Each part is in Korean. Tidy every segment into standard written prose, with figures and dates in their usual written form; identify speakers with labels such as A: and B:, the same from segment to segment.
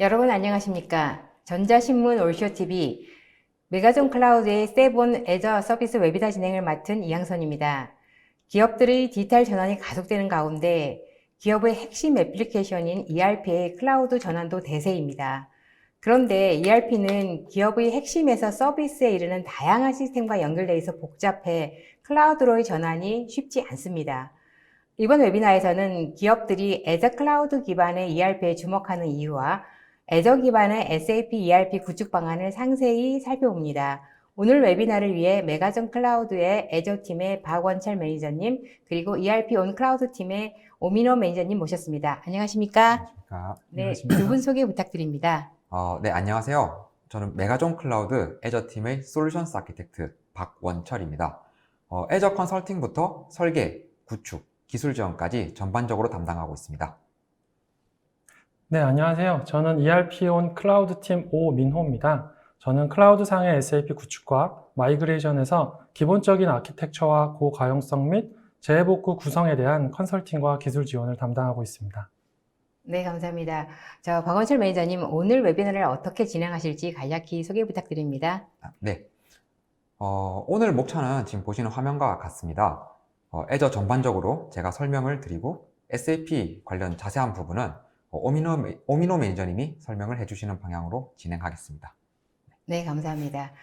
A: 여러분 안녕하십니까? 전자신문 올쇼TV 메가존 클라우드의 세본 애저 서비스 웨비나 진행을 맡은 이양선입니다. 기업들의 디지털 전환이 가속되는 가운데 기업의 핵심 애플리케이션인 ERP의 클라우드 전환도 대세입니다. 그런데 ERP는 기업의 핵심에서 서비스에 이르는 다양한 시스템과 연결되어 있어 복잡해 클라우드로의 전환이 쉽지 않습니다. 이번 웨비나에서는 기업들이 애저 클라우드 기반의 ERP에 주목하는 이유와 애저 기반의 SAP ERP 구축 방안을 상세히 살펴봅니다. 오늘 웨비나를 위해 메가존 클라우드의 애저 팀의 박원철 매니저님, 그리고 ERP 온 클라우드 팀의 오민호 매니저님 모셨습니다. 안녕하십니까?
B: 안녕하십니까.
A: 네, 두 분 소개 부탁드립니다.
B: 네, 안녕하세요. 저는 메가존 클라우드 애저 팀의 솔루션스 아키텍트 박원철입니다. 애저 컨설팅부터 설계, 구축, 기술 지원까지 전반적으로 담당하고 있습니다.
C: 네, 안녕하세요. 저는 ERP 온 클라우드 팀 오민호입니다. 저는 클라우드상의 SAP 구축과 마이그레이션에서 기본적인 아키텍처와 고가용성 및 재해복구 구성에 대한 컨설팅과 기술 지원을 담당하고 있습니다.
A: 네, 감사합니다. 박원철 매니저님, 오늘 웨비나를 어떻게 진행하실지 간략히 소개 부탁드립니다.
B: 네. 오늘 목차는 지금 보시는 화면과 같습니다. 애저 전반적으로 제가 설명을 드리고 SAP 관련 자세한 부분은 오민호 매니저님이 설명을 해주시는 방향으로 진행하겠습니다.
A: 네, 감사합니다.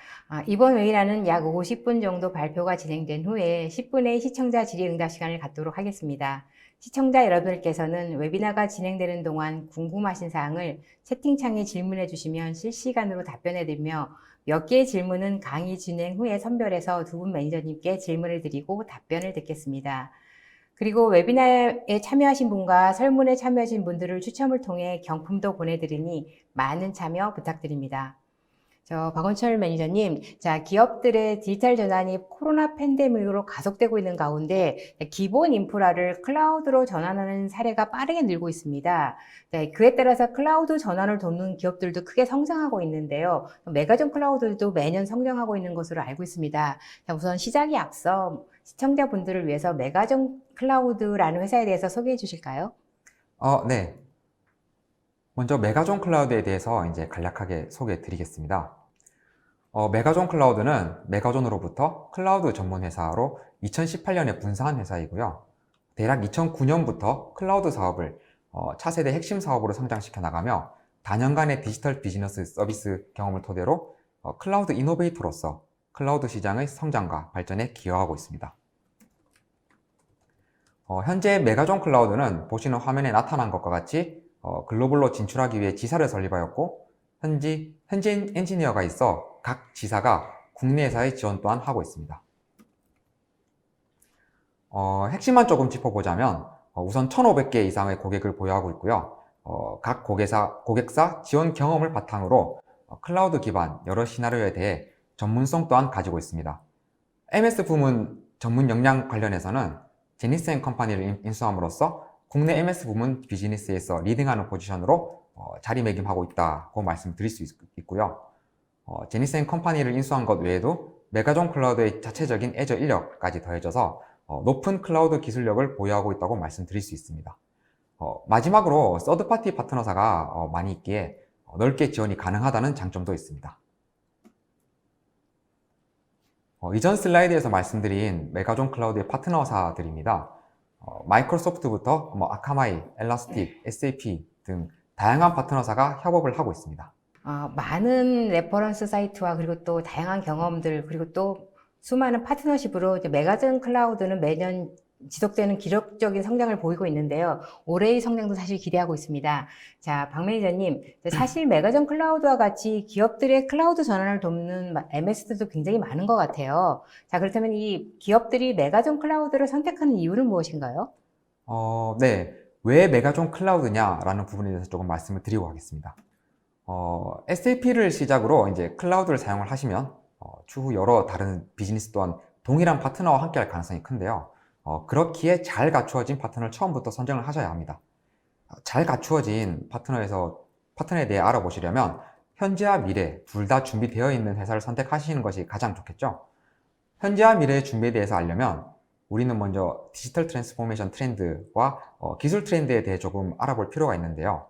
A: 이번 웨비나는 약 50분 정도 발표가 진행된 후에 10분의 시청자 질의응답 시간을 갖도록 하겠습니다. 시청자 여러분들께서는 웨비나가 진행되는 동안 궁금하신 사항을 채팅창에 질문해 주시면 실시간으로 답변해 드리며 몇 개의 질문은 강의 진행 후에 선별해서 두 분 매니저님께 질문을 드리고 답변을 듣겠습니다. 그리고 웨비나에 참여하신 분과 설문에 참여하신 분들을 추첨을 통해 경품도 보내드리니 많은 참여 부탁드립니다. 박원철 매니저님, 기업들의 디지털 전환이 코로나 팬데믹으로 가속되고 있는 가운데 기본 인프라를 클라우드로 전환하는 사례가 빠르게 늘고 있습니다. 그에 따라서 클라우드 전환을 돕는 기업들도 크게 성장하고 있는데요. 메가존 클라우드도 매년 성장하고 있는 것으로 알고 있습니다. 우선 시작에 앞서 시청자분들을 위해서 메가존 클라우드라는 회사에 대해서 소개해 주실까요?
B: 네. 먼저 메가존 클라우드에 대해서 이제 간략하게 소개해 드리겠습니다. 메가존 클라우드는 메가존으로부터 클라우드 전문 회사로 2018년에 분사한 회사이고요. 대략 2009년부터 클라우드 사업을 차세대 핵심 사업으로 성장시켜 나가며 다년간의 디지털 비즈니스 서비스 경험을 토대로 클라우드 이노베이터로서 클라우드 시장의 성장과 발전에 기여하고 있습니다. 현재 메가존 클라우드는 보시는 화면에 나타난 것과 같이 글로벌로 진출하기 위해 지사를 설립하였고 현재 엔지니어가 있어 각 지사가 국내 회사의 지원 또한 하고 있습니다. 핵심만 조금 짚어보자면 우선 1,500개 이상의 고객을 보유하고 있고요. 각 고객사 지원 경험을 바탕으로 클라우드 기반 여러 시나리오에 대해 전문성 또한 가지고 있습니다. MS 부문 전문 역량 관련해서는 제니스 & 컴퍼니를 인수함으로써 국내 MS 부문 비즈니스에서 리딩하는 포지션으로 자리매김하고 있다고 말씀드릴 수 있고요. 제니스 & 컴퍼니를 인수한 것 외에도 메가존 클라우드의 자체적인 애저 인력까지 더해져서 높은 클라우드 기술력을 보유하고 있다고 말씀드릴 수 있습니다. 마지막으로 서드파티 파트너사가 많이 있기에 넓게 지원이 가능하다는 장점도 있습니다. 이전 슬라이드에서 말씀드린 메가존 클라우드의 파트너사들입니다. 마이크로소프트부터 아카마이, 엘라스틱, SAP 등 다양한 파트너사가 협업을 하고 있습니다.
A: 많은 레퍼런스 사이트와 그리고 또 다양한 경험들 그리고 또 수많은 파트너십으로 이제 메가존 클라우드는 매년 지속되는 기록적인 성장을 보이고 있는데요. 올해의 성장도 사실 기대하고 있습니다. 박 매니저님, 사실 메가존 클라우드와 같이 기업들의 클라우드 전환을 돕는 MS들도 굉장히 많은 것 같아요. 그렇다면 이 기업들이 메가존 클라우드를 선택하는 이유는 무엇인가요?
B: 네. 왜 메가존 클라우드냐라는 부분에 대해서 조금 말씀을 드리고 가겠습니다. SAP를 시작으로 이제 클라우드를 사용을 하시면 추후 여러 다른 비즈니스 또한 동일한 파트너와 함께 할 가능성이 큰데요. 그렇기에 잘 갖추어진 파트너를 처음부터 선정을 하셔야 합니다. 잘 갖추어진 파트너에 대해 알아보시려면 현재와 미래 둘 다 준비되어 있는 회사를 선택하시는 것이 가장 좋겠죠. 현재와 미래의 준비에 대해서 알려면 우리는 먼저 디지털 트랜스포메이션 트렌드와 기술 트렌드에 대해 조금 알아볼 필요가 있는데요.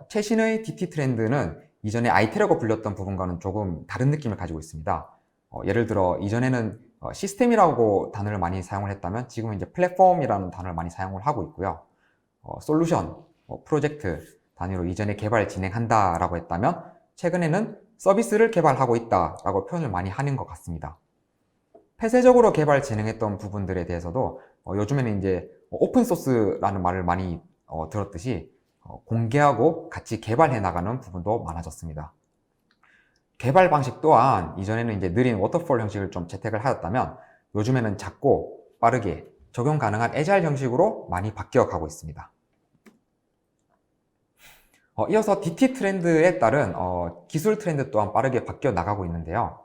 B: 최신의 DT 트렌드는 이전에 아이테라고 불렸던 부분과는 조금 다른 느낌을 가지고 있습니다. 예를 들어 이전에는 시스템이라고 단어를 많이 사용을 했다면 지금은 이제 플랫폼이라는 단어를 많이 사용을 하고 있고요. 솔루션, 프로젝트 단위로 이전에 개발 진행한다라고 했다면 최근에는 서비스를 개발하고 있다라고 표현을 많이 하는 것 같습니다. 폐쇄적으로 개발 진행했던 부분들에 대해서도 요즘에는 이제 오픈소스라는 말을 많이 들었듯이 공개하고 같이 개발해 나가는 부분도 많아졌습니다. 개발 방식 또한 이전에는 이제 느린 워터폴 형식을 좀 채택을 하였다면 요즘에는 작고 빠르게 적용 가능한 애자일 형식으로 많이 바뀌어 가고 있습니다. 이어서 DT 트렌드에 따른 기술 트렌드 또한 빠르게 바뀌어 나가고 있는데요.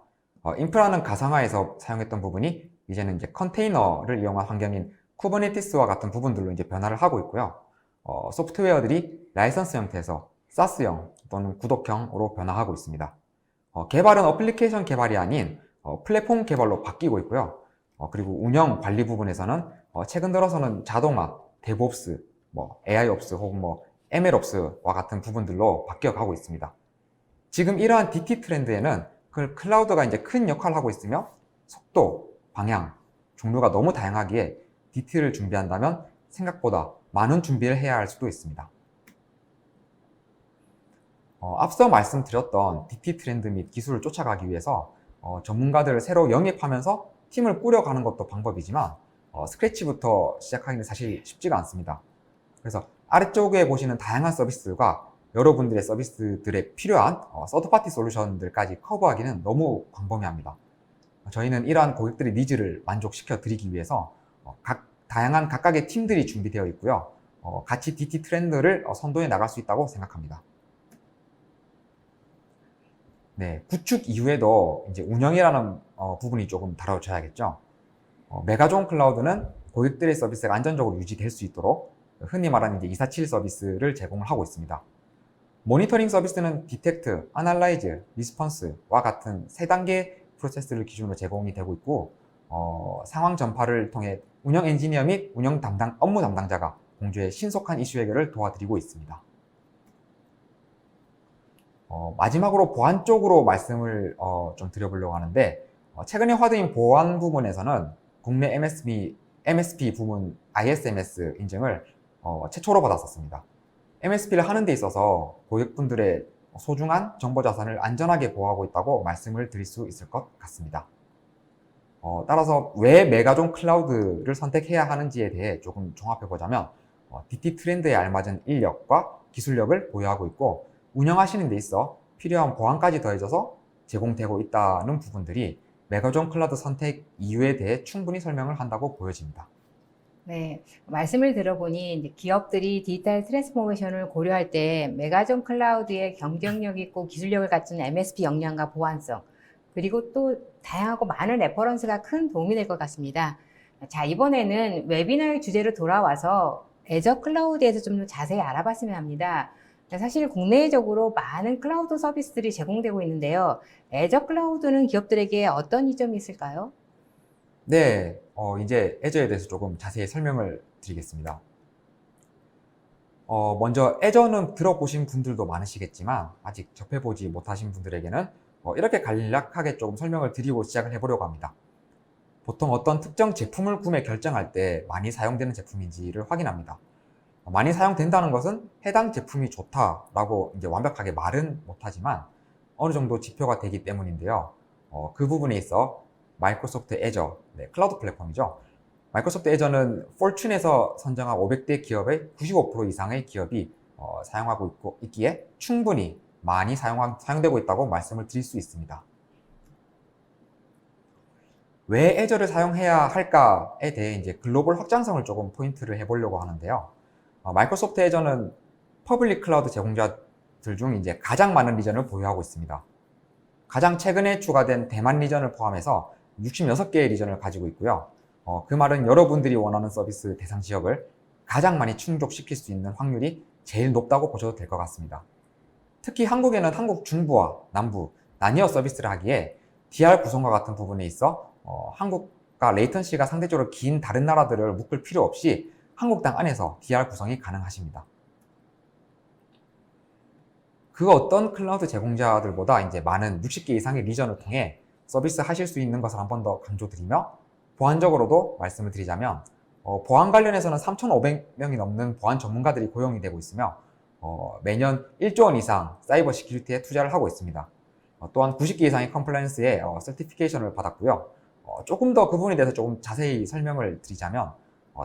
B: 인프라는 가상화에서 사용했던 부분이 이제는 이제 컨테이너를 이용한 환경인 쿠버네티스와 같은 부분들로 이제 변화를 하고 있고요. 소프트웨어들이 라이선스 형태에서 SaaS형 또는 구독형으로 변화하고 있습니다. 개발은 어플리케이션 개발이 아닌 플랫폼 개발로 바뀌고 있고요. 그리고 운영 관리 부분에서는 최근 들어서는 자동화, 데브옵스, AIOps 혹은 MLOps와 같은 부분들로 바뀌어 가고 있습니다. 지금 이러한 DT 트렌드에는 클라우드가 이제 큰 역할을 하고 있으며 속도, 방향, 종류가 너무 다양하기에 DT를 준비한다면 생각보다 많은 준비를 해야 할 수도 있습니다. 앞서 말씀드렸던 DT 트렌드 및 기술을 쫓아가기 위해서 전문가들을 새로 영입하면서 팀을 꾸려가는 것도 방법이지만 스크래치부터 시작하기는 사실 쉽지가 않습니다. 그래서 아래쪽에 보시는 다양한 서비스들과 여러분들의 서비스들에 필요한 서드파티 솔루션들까지 커버하기는 너무 광범위합니다. 저희는 이러한 고객들의 니즈를 만족시켜 드리기 위해서 다양한 각각의 팀들이 준비되어 있고요. 같이 DT 트렌드를 선도해 나갈 수 있다고 생각합니다. 네, 구축 이후에도 이제 운영이라는 부분이 조금 다뤄져야겠죠. 메가존 클라우드는 고객들의 서비스가 안전적으로 유지될 수 있도록 흔히 말하는 이제 247 서비스를 제공을 하고 있습니다. 모니터링 서비스는 디텍트, 아날라이즈, 리스폰스와 같은 3단계 프로세스를 기준으로 제공이 되고 있고 상황 전파를 통해 운영 엔지니어 및 업무 담당자가 공주의 신속한 이슈 해결을 도와드리고 있습니다. 마지막으로 보안 쪽으로 말씀을 좀 드려보려고 하는데 최근에 화두인 보안 부분에서는 국내 MSP 부문 ISMS 인증을 최초로 받았었습니다. MSP를 하는 데 있어서 고객분들의 소중한 정보 자산을 안전하게 보호하고 있다고 말씀을 드릴 수 있을 것 같습니다. 따라서 왜 메가존 클라우드를 선택해야 하는지에 대해 조금 종합해보자면 DT 트렌드에 알맞은 인력과 기술력을 보유하고 있고 운영하시는 데 있어 필요한 보안까지 더해져서 제공되고 있다는 부분들이 메가존 클라우드 선택 이유에 대해 충분히 설명을 한다고 보여집니다.
A: 네, 말씀을 들어보니 이제 기업들이 디지털 트랜스포메이션을 고려할 때 메가존 클라우드의 경쟁력 있고 기술력을 갖춘 MSP 역량과 보안성, 그리고 또 다양하고 많은 레퍼런스가 큰 도움이 될 것 같습니다. 자, 이번에는 웨비나의 주제로 돌아와서 애저 클라우드에서 좀 더 자세히 알아봤으면 합니다. 사실 국내적으로 많은 클라우드 서비스들이 제공되고 있는데요. 애저 클라우드는 기업들에게 어떤 이점이 있을까요?
B: 네, 이제 애저에 대해서 조금 자세히 설명을 드리겠습니다. 먼저 애저는 들어보신 분들도 많으시겠지만 아직 접해보지 못하신 분들에게는 이렇게 간략하게 조금 설명을 드리고 시작을 해보려고 합니다. 보통 어떤 특정 제품을 구매 결정할 때 많이 사용되는 제품인지를 확인합니다. 많이 사용된다는 것은 해당 제품이 좋다라고 이제 완벽하게 말은 못하지만 어느 정도 지표가 되기 때문인데요. 그 부분에 있어 마이크로소프트 애저, 클라우드 플랫폼이죠. 마이크로소프트 애저는 포춘에서 선정한 500대 기업의 95% 이상의 기업이 사용하고 있기에 충분히 많이 사용되고 있다고 말씀을 드릴 수 있습니다. 왜 애저를 사용해야 할까에 대해 이제 글로벌 확장성을 조금 포인트를 해보려고 하는데요. 마이크로소프트 애저는 퍼블릭 클라우드 제공자들 중 이제 가장 많은 리전을 보유하고 있습니다. 가장 최근에 추가된 대만 리전을 포함해서 66개의 리전을 가지고 있고요. 그 말은 여러분들이 원하는 서비스 대상 지역을 가장 많이 충족시킬 수 있는 확률이 제일 높다고 보셔도 될 것 같습니다. 특히 한국에는 한국 중부와 남부 나뉘어 서비스를 하기에 DR 구성과 같은 부분에 있어 한국과 레이턴시가 상대적으로 긴 다른 나라들을 묶을 필요 없이 한국 땅 안에서 DR 구성이 가능하십니다. 그 어떤 클라우드 제공자들보다 이제 많은 60개 이상의 리전을 통해 서비스 하실 수 있는 것을 한 번 더 강조드리며, 보안적으로도 말씀을 드리자면 보안 관련해서는 3,500명이 넘는 보안 전문가들이 고용이 되고 있으며 매년 1조 원 이상 사이버 시큐리티에 투자를 하고 있습니다. 또한 90개 이상의 컴플라이언스에 서티피케이션을 받았고요. 조금 더 그 부분에 대해서 조금 자세히 설명을 드리자면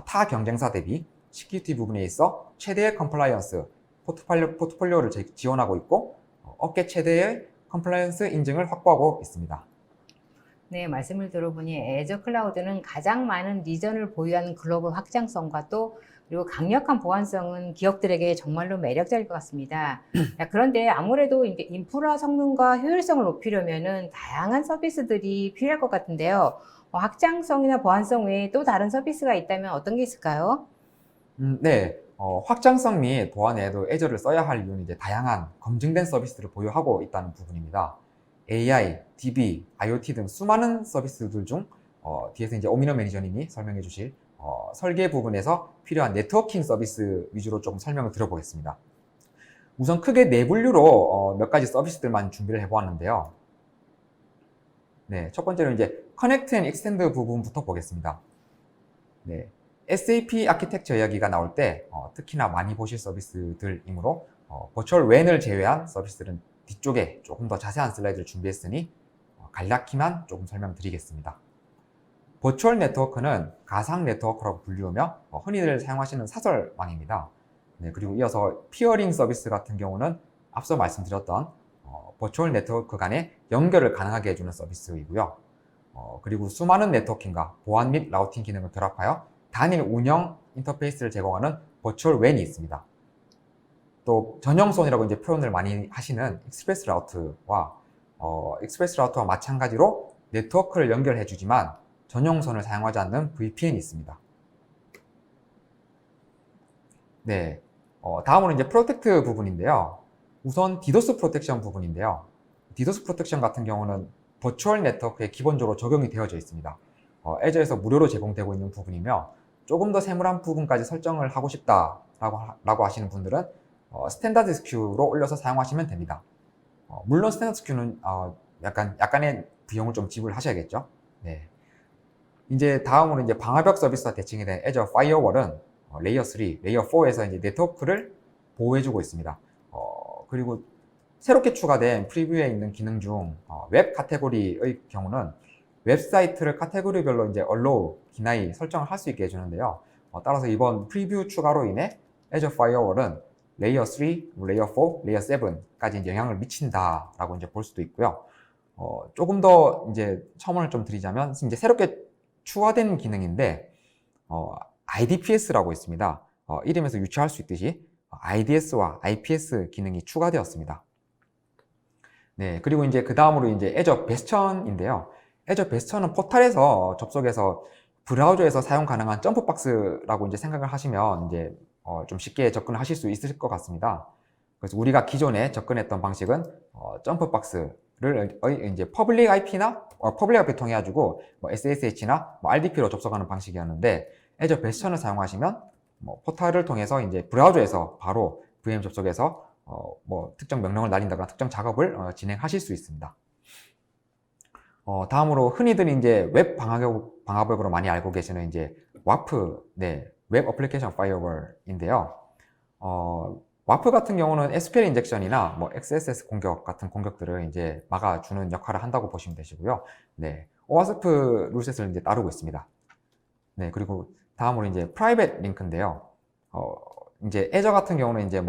B: 타 경쟁사 대비 시큐리티 부분에 있어 최대의 컴플라이언스 포트폴리오를 지원하고 있고 업계 최대의 컴플라이언스 인증을 확보하고 있습니다.
A: 네, 말씀을 들어보니 애저 클라우드는 가장 많은 리전을 보유하는 글로벌 확장성과 또 그리고 강력한 보안성은 기업들에게 정말로 매력적일 것 같습니다. 자, 그런데 아무래도 이제 인프라 성능과 효율성을 높이려면은 다양한 서비스들이 필요할 것 같은데요. 확장성이나 보안성 외에 또 다른 서비스가 있다면 어떤 게 있을까요?
B: 네, 확장성 및 보안에도 애저를 써야 할 이유는 이제 다양한 검증된 서비스를 보유하고 있다는 부분입니다. AI, DB, IoT 등 수많은 서비스들 중 뒤에서 이제 오민호 매니저님이 설명해 주실 설계 부분에서 필요한 네트워킹 서비스 위주로 조금 설명을 드려보겠습니다. 우선 크게 네 분류로 몇 가지 서비스들만 준비를 해보았는데요. 네, 첫 번째로 이제 커넥트 앤 익스텐드 부분부터 보겠습니다. 네, SAP 아키텍처 이야기가 나올 때 특히나 많이 보실 서비스들이므로 버추얼 웬을 제외한 서비스들은 뒤쪽에 조금 더 자세한 슬라이드를 준비했으니 간략히만 조금 설명드리겠습니다. 버추얼 네트워크는 가상 네트워크라고 불리우며 흔히들 사용하시는 사설망입니다. 네, 그리고 이어서 피어링 서비스 같은 경우는 앞서 말씀드렸던 버추얼 네트워크 간의 연결을 가능하게 해주는 서비스이고요. 그리고 수많은 네트워킹과 보안 및 라우팅 기능을 결합하여 단일 운영 인터페이스를 제공하는 버추얼 웬이 있습니다. 또 전용선이라고 이제 표현을 많이 하시는 익스프레스 라우트와 마찬가지로 네트워크를 연결해 주지만 전용선을 사용하지 않는 VPN이 있습니다. 네, 다음으로 이제 프로텍트 부분인데요. 우선 디도스 프로텍션 부분인데요. 디도스 프로텍션 같은 경우는 버추얼 네트워크에 기본적으로 적용이 되어져 있습니다. 애저에서 무료로 제공되고 있는 부분이며 조금 더 세밀한 부분까지 설정을 하고 싶다라고 하시는 분들은 스탠다드 SKU로 올려서 사용하시면 됩니다. 물론 스탠다드 SKU는 약간의 비용을 좀 지불하셔야겠죠. 네. 이제 다음으로 이제 방화벽 서비스와 대칭이 된 애저 파이어월은 레이어 3, 레이어 4에서 이제 네트워크를 보호해주고 있습니다. 그리고 새롭게 추가된 프리뷰에 있는 기능 중 웹 카테고리의 경우는 웹사이트를 카테고리별로 이제 allow, deny 설정을 할 수 있게 해주는데요. 따라서 이번 프리뷰 추가로 인해 애저 파이어월은 레이어 3, 레이어 4, 레이어 7까지 이제 영향을 미친다라고 이제 볼 수도 있고요. 조금 더 이제 첨언을 좀 드리자면 이제 새롭게 추가된 기능인데 IDPS라고 있습니다. 이름에서 유추할 수 있듯이 IDS와 IPS 기능이 추가되었습니다. 네, 그리고 이제 그 다음으로 이제 애저 베스천인데요. 애저 베스천은 포탈에서 접속해서 브라우저에서 사용 가능한 점프박스라고 이제 생각을 하시면 이제 좀 쉽게 접근을 하실 수 있을 것 같습니다. 그래서 우리가 기존에 접근했던 방식은 점프박스를 이제 퍼블릭 IP나 퍼블릭 IP 통해 가지고 SSH나 RDP로 접속하는 방식이었는데 애저 베스천을 사용하시면 포탈을 통해서 이제 브라우저에서 바로 VM 접속해서 특정 명령을 날린다거나 특정 작업을 진행하실 수 있습니다. 다음으로 흔히들 이제 웹 방화벽으로 많이 알고 계시는 이제 WAF, 네, 웹 어플리케이션 파이어월인데요. WAF 같은 경우는 SQL 인젝션이나 XSS 공격 같은 공격들을 이제 막아주는 역할을 한다고 보시면 되시고요. 네, OWASP 룰셋을 이제 따르고 있습니다. 네, 그리고 다음으로 이제 프라이빗 링크인데요. 이제 애저 같은 경우는 이제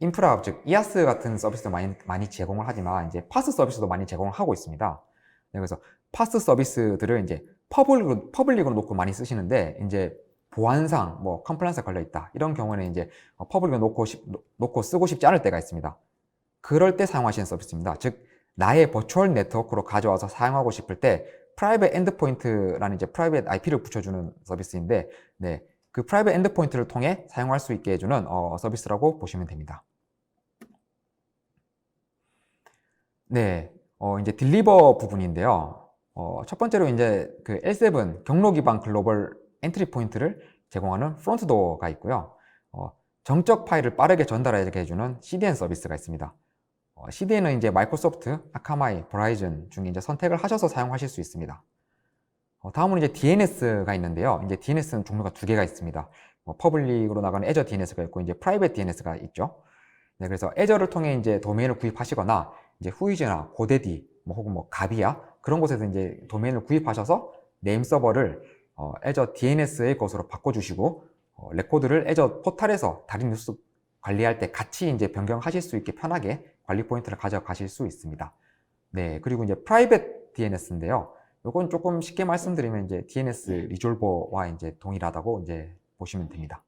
B: 인프라, 즉 IaaS 같은 서비스도 많이 제공을 하지만 이제 파스 서비스도 많이 제공을 하고 있습니다. 네, 그래서 파스 서비스들을 이제 퍼블릭으로 놓고 많이 쓰시는데 이제 보안상 컴플라이언스가 걸려 있다 이런 경우에는 이제 퍼블릭으로 놓고 쓰고 싶지 않을 때가 있습니다. 그럴 때 사용하시는 서비스입니다. 즉 나의 버추얼 네트워크로 가져와서 사용하고 싶을 때 프라이빗 엔드포인트라는 이제 프라이빗 IP를 붙여주는 서비스인데, 네, 그 프라이빗 엔드포인트를 통해 사용할 수 있게 해주는 서비스라고 보시면 됩니다. 네, 이제 딜리버 부분인데요. 첫 번째로 이제 그 L7 경로 기반 글로벌 엔트리 포인트를 제공하는 프론트도어가 있고요. 정적 파일을 빠르게 전달하게 해주는 CDN 서비스가 있습니다. CDN은 이제 마이크로소프트, 아카마이, 버라이즌 중에 이제 선택을 하셔서 사용하실 수 있습니다. 다음으로 이제 DNS가 있는데요. 이제 DNS는 종류가 두 개가 있습니다. 퍼블릭으로 나가는 애저 DNS가 있고 이제 프라이빗 DNS가 있죠. 네, 그래서 애저를 통해 이제 도메인을 구입하시거나 이제 후이즈나 고데디 혹은 가비아 그런 곳에서 이제 도메인을 구입하셔서 네임 서버를 애저 DNS의 것으로 바꿔주시고 레코드를 애저 포탈에서 다른 뉴스 관리할 때 같이 이제 변경하실 수 있게 편하게 관리 포인트를 가져가실 수 있습니다. 네, 그리고 이제 프라이빗 DNS인데요. 이건 조금 쉽게 말씀드리면 이제 DNS 리졸버와 이제 동일하다고 이제 보시면 됩니다.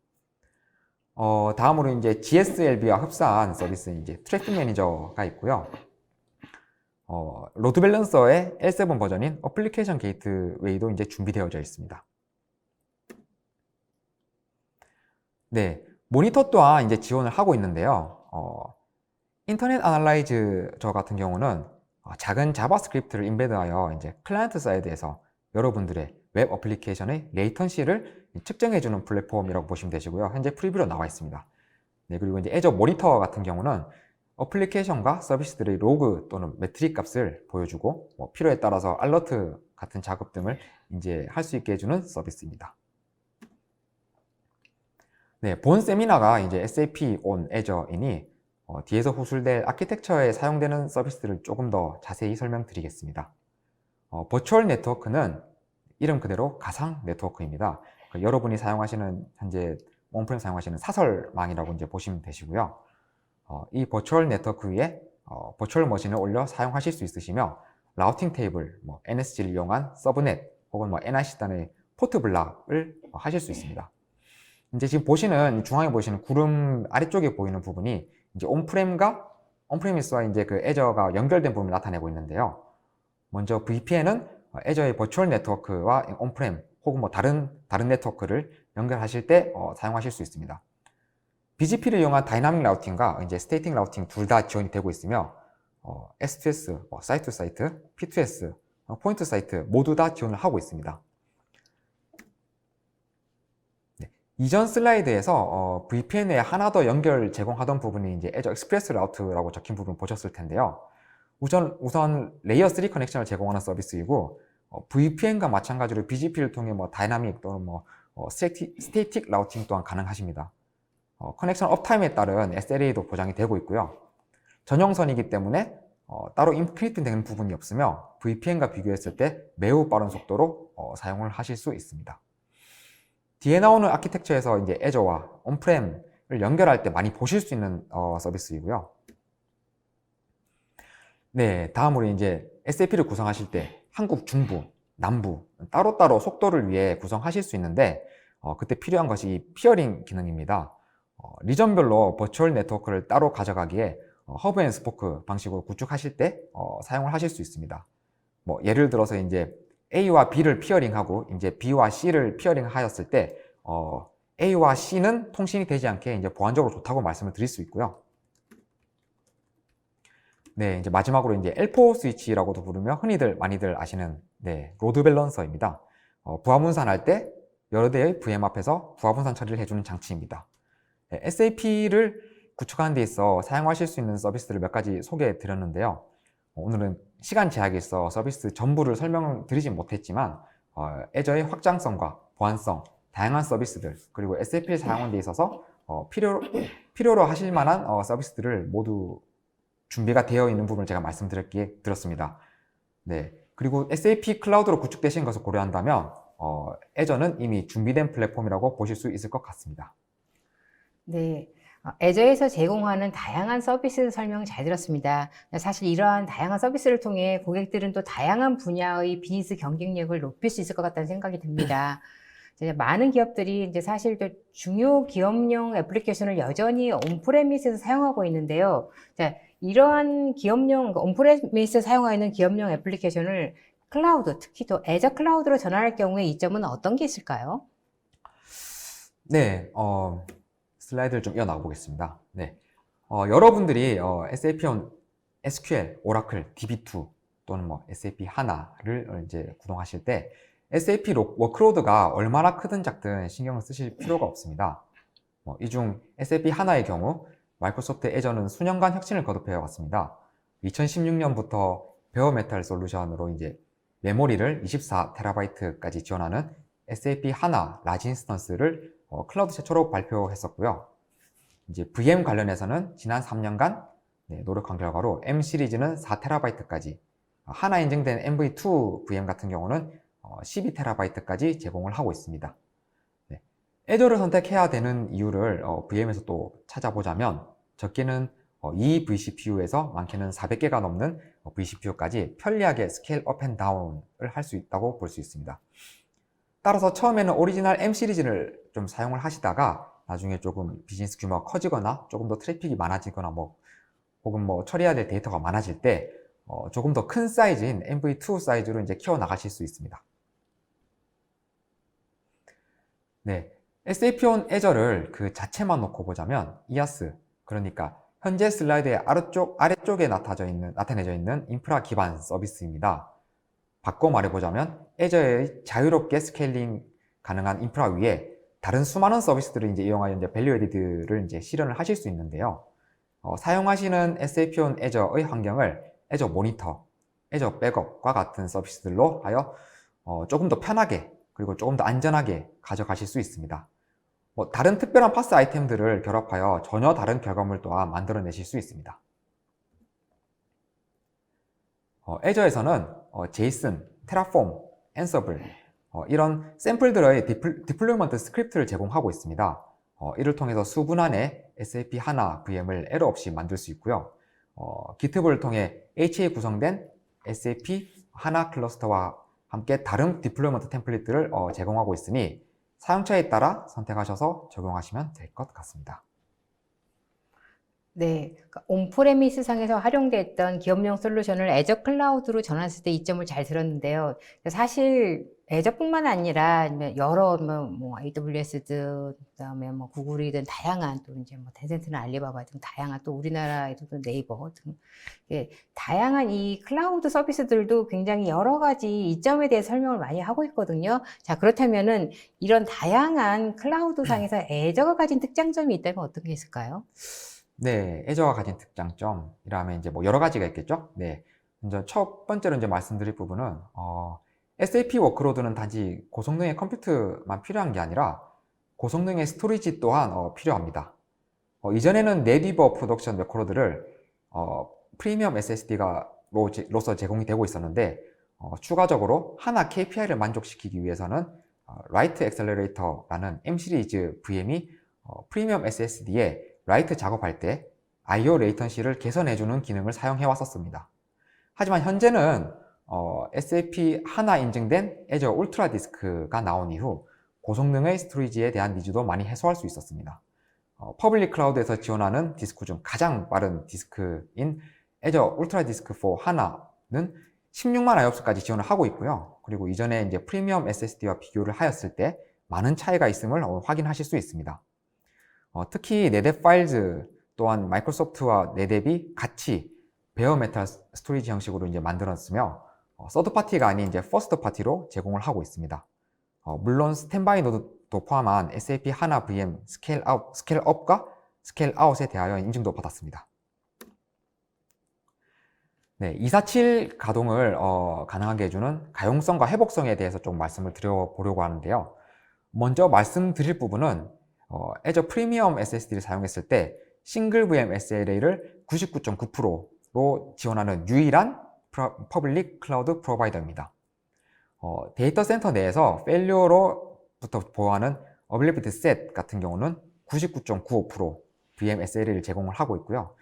B: 다음으로 이제 GSLB와 흡사한 서비스 이제 트래픽 매니저가 있고요. 로드 밸런서의 L7 버전인 어플리케이션 게이트웨이도 이제 준비되어져 있습니다. 네, 모니터 또한 이제 지원을 하고 있는데요. 인터넷 아날라이즈 저 같은 경우는 작은 자바스크립트를 인베드하여 이제 클라이언트 사이드에서 여러분들의 웹 어플리케이션의 레이턴시를 측정해주는 플랫폼이라고 보시면 되시고요. 현재 프리뷰로 나와 있습니다. 네, 그리고 이제 애저 모니터 같은 경우는 어플리케이션과 서비스들의 로그 또는 매트릭 값을 보여주고 필요에 따라서 알러트 같은 작업 등을 이제 할 수 있게 해주는 서비스입니다. 네, 본 세미나가 이제 SAP on Azure이니 뒤에서 후술될 아키텍처에 사용되는 서비스들을 조금 더 자세히 설명드리겠습니다. 버추얼 네트워크는 이름 그대로 가상 네트워크입니다. 여러분이 사용하시는 현재 온프렘 사용하시는 사설망이라고 이제 보시면 되시고요. 이 버추얼 네트워크 위에 버추얼 머신을 올려 사용하실 수 있으시며 라우팅 테이블, NSG를 이용한 서브넷 혹은 NIC단의 포트 블락을 하실 수 있습니다. 이제 지금 보시는 중앙에 보시는 구름 아래쪽에 보이는 부분이 이제 온프레미스와 이제 그 애저가 연결된 부분을 나타내고 있는데요. 먼저 VPN은 애저의 버추얼 네트워크와 온프렘 혹은 다른 네트워크를 연결하실 때 사용하실 수 있습니다. BGP를 이용한 다이나믹 라우팅과 이제 스태틱 라우팅 둘 다 지원이 되고 있으며 S2S, 사이트 투 사이트, P2S, 포인트 사이트 모두 다 지원을 하고 있습니다. 네, 이전 슬라이드에서 VPN에 하나 더 연결 제공하던 부분이 이제 애저 익스프레스 라우트라고 적힌 부분 보셨을 텐데요. 우선 레이어 3 커넥션을 제공하는 서비스이고 VPN과 마찬가지로 BGP를 통해 다이나믹 또는 스태틱 라우팅 또한 가능하십니다. 커넥션 업타임에 따른 SLA도 보장이 되고 있고요. 전용선이기 때문에 따로 인크립트 되는 부분이 없으며 VPN과 비교했을 때 매우 빠른 속도로 사용을 하실 수 있습니다. 뒤에 나오는 아키텍처에서 이제 애저와 온프렘을 연결할 때 많이 보실 수 있는 서비스이고요. 네, 다음으로 이제 SAP를 구성하실 때 한국 중부, 남부 따로따로 속도를 위해 구성하실 수 있는데 그때 필요한 것이 피어링 기능입니다. 리전별로 버추얼 네트워크를 따로 가져가기에 허브 앤 스포크 방식으로 구축하실 때 사용을 하실 수 있습니다. 예를 들어서 이제 A와 B를 피어링하고 이제 B와 C를 피어링하였을 때 A와 C는 통신이 되지 않게 이제 보안적으로 좋다고 말씀을 드릴 수 있고요. 네, 이제 마지막으로 이제 L4 스위치라고도 부르며 흔히들 많이들 아시는 로드 밸런서입니다. 부하 분산할 때 여러 대의 VM 앞에서 부하 분산 처리를 해주는 장치입니다. SAP를 구축하는 데 있어 사용하실 수 있는 서비스들을 몇 가지 소개해 드렸는데요. 오늘은 시간 제약이 있어 서비스 전부를 설명을 드리진 못했지만 애저의 확장성과 보안성, 다양한 서비스들 그리고 SAP를 사용하는 데 있어서 필요로 하실 만한 서비스들을 모두 준비가 되어 있는 부분을 제가 말씀드렸습니다. 네, 그리고 SAP 클라우드로 구축되신 것을 고려한다면 애저는 이미 준비된 플랫폼이라고 보실 수 있을 것 같습니다.
A: 네, 애저에서 제공하는 다양한 서비스 설명 잘 들었습니다. 사실 이러한 다양한 서비스를 통해 고객들은 또 다양한 분야의 비즈니스 경쟁력을 높일 수 있을 것 같다는 생각이 듭니다. 이제 많은 기업들이 이제 사실 또 중요 기업용 애플리케이션을 여전히 온프레미스에서 사용하고 있는데요. 자, 이러한 기업용, 온프레미스에 사용하고 있는 기업용 애플리케이션을 클라우드, 특히 또 애저 클라우드로 전환할 경우에 이점은 어떤 게 있을까요?
B: 네, 슬라이드를 좀 이어나가 보겠습니다. 네, 여러분들이 SAP on SQL, 오라클, DB2 또는 SAP 하나를 이제 구동하실 때 SAP 워크로드가 얼마나 크든 작든 신경을 쓰실 필요가 없습니다. 이 중 SAP 하나의 경우 마이크로소프트 애저는 수년간 혁신을 거듭해 왔습니다. 2016년부터 베어메탈 솔루션으로 이제 메모리를 24TB까지 지원하는 SAP HANA 라지 인스턴스를 클라우드 최초로 발표했었고요. 이제 VM 관련해서는 지난 3년간 노력한 결과로 M 시리즈는 4TB까지, 하나 인증된 MV2 VM 같은 경우는 12TB까지 제공을 하고 있습니다. 애저를 선택해야 되는 이유를 VM에서 또 찾아보자면 적게는 2 vCPU에서 많게는 400개가 넘는 vCPU까지 편리하게 스케일 업 앤 다운을 할 수 있다고 볼 수 있습니다. 따라서 처음에는 오리지널 M 시리즈를 좀 사용을 하시다가 나중에 조금 비즈니스 규모가 커지거나 조금 더 트래픽이 많아지거나 혹은 처리해야 될 데이터가 많아질 때 조금 더 큰 사이즈인 MV2 사이즈로 이제 키워 나가실 수 있습니다. 네, SAP on Azure를 그 자체만 놓고 보자면 IaaS, 그러니까 현재 슬라이드의 아래쪽에 나타내져 있는 인프라 기반 서비스입니다. 바꿔 말해보자면 Azure의 자유롭게 스케일링 가능한 인프라 위에 다른 수많은 서비스들을 이제 이용하여 이제 밸류 에디드를 이제 실현을 하실 수 있는데요. 사용하시는 SAP on Azure의 환경을 Azure 모니터, Azure 백업과 같은 서비스들로 하여 조금 더 편하게 그리고 조금 더 안전하게 가져가실 수 있습니다. 다른 특별한 파스 아이템들을 결합하여 전혀 다른 결과물 또한 만들어내실 수 있습니다. Azure에서는 JSON, Terraform, Ansible 이런 샘플들의 디플로이먼트 스크립트를 제공하고 있습니다. 이를 통해서 수분 안에 SAP HANA VM을 에러 없이 만들 수 있고요. GitHub을 통해 HA 구성된 SAP HANA 클러스터와 함께 다른 디플로이먼트 템플릿들을 제공하고 있으니 사용처에 따라 선택하셔서 적용하시면 될 것 같습니다.
A: 네, 그러니까 온프레미스 상에서 활용됐던 기업용 솔루션을 애저 클라우드로 전환했을 때 이점을 잘 들었는데요. 사실 애저뿐만 아니라 여러 AWS든 그다음에 구글이든 다양한 또 이제 텐센트나 알리바바 등 다양한 또 우리나라에도 또 네이버 등 다양한 이 클라우드 서비스들도 굉장히 여러 가지 이점에 대해 설명을 많이 하고 있거든요. 자, 그렇다면은 이런 다양한 클라우드 상에서 애저가 가진 특장점이 있다면 어떤 게 있을까요?
B: 네, 애저가 가진 특장점이라면 이제 여러 가지가 있겠죠. 네, 먼저 첫 번째로 이제 말씀드릴 부분은 SAP 워크로드는 단지 고성능의 컴퓨터만 필요한 게 아니라 고성능의 스토리지 또한 필요합니다. 이전에는 네티버 프로덕션 워크로드를 프리미엄 SSD로서 제공이 되고 있었는데 추가적으로 하나 KPI를 만족시키기 위해서는 라이트 엑셀러레이터라는 M 시리즈 VM이 프리미엄 SSD에 라이트 작업할 때 I/O 레이턴시를 개선해주는 기능을 사용해 왔었습니다. 하지만 현재는 SAP 하나 인증된 Azure 울트라 디스크가 나온 이후 고성능의 스토리지에 대한 니즈도 많이 해소할 수 있었습니다. 퍼블릭 클라우드에서 지원하는 디스크 중 가장 빠른 디스크인 Azure 울트라 디스크 4 하나는 16만 IOPS까지 지원을 하고 있고요. 그리고 이전에 이제 프리미엄 SSD와 비교를 하였을 때 많은 차이가 있음을 확인하실 수 있습니다. 특히 네뎁 파일즈 또한 마이크로소프트와 네뎁이 같이 베어메탈 스토리지 형식으로 이제 만들었으며 서드 파티가 아닌 이제 퍼스트 파티로 제공을 하고 있습니다. 물론 스탠바이 노드도 포함한 SAP 하나 VM 스케일업과 스케일아웃에 대하여 인증도 받았습니다. 네, 247 가동을 가능하게 해주는 가용성과 회복성에 대해서 좀 말씀을 드려보려고 하는데요. 먼저 말씀드릴 부분은 Azure 프리미엄 SSD를 사용했을 때 싱글 VM SLA를 99.9%로 지원하는 유일한 퍼블릭 클라우드 프로바이더입니다. 데이터 센터 내에서 페일리어로부터 보호하는 어빌리비티 셋 같은 경우는 99.95% VM SLA를 제공을 하고 있고요.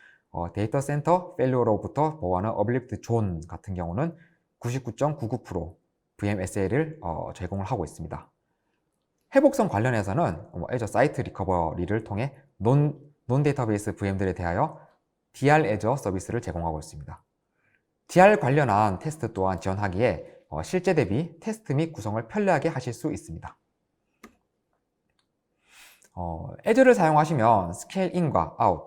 B: 데이터 센터 페일리어로부터 보호하는 어빌리비티 존 같은 경우는 99.99% VM SLA를 제공을 하고 있습니다. 회복성 관련해서는 Azure 사이트 리커버리를 통해 논 데이터베이스 VM들에 대하여 DR Azure 서비스를 제공하고 있습니다. DR 관련한 테스트 또한 지원하기에 실제 대비 테스트 및 구성을 편리하게 하실 수 있습니다. Azure를 사용하시면 스케일 인과 아웃,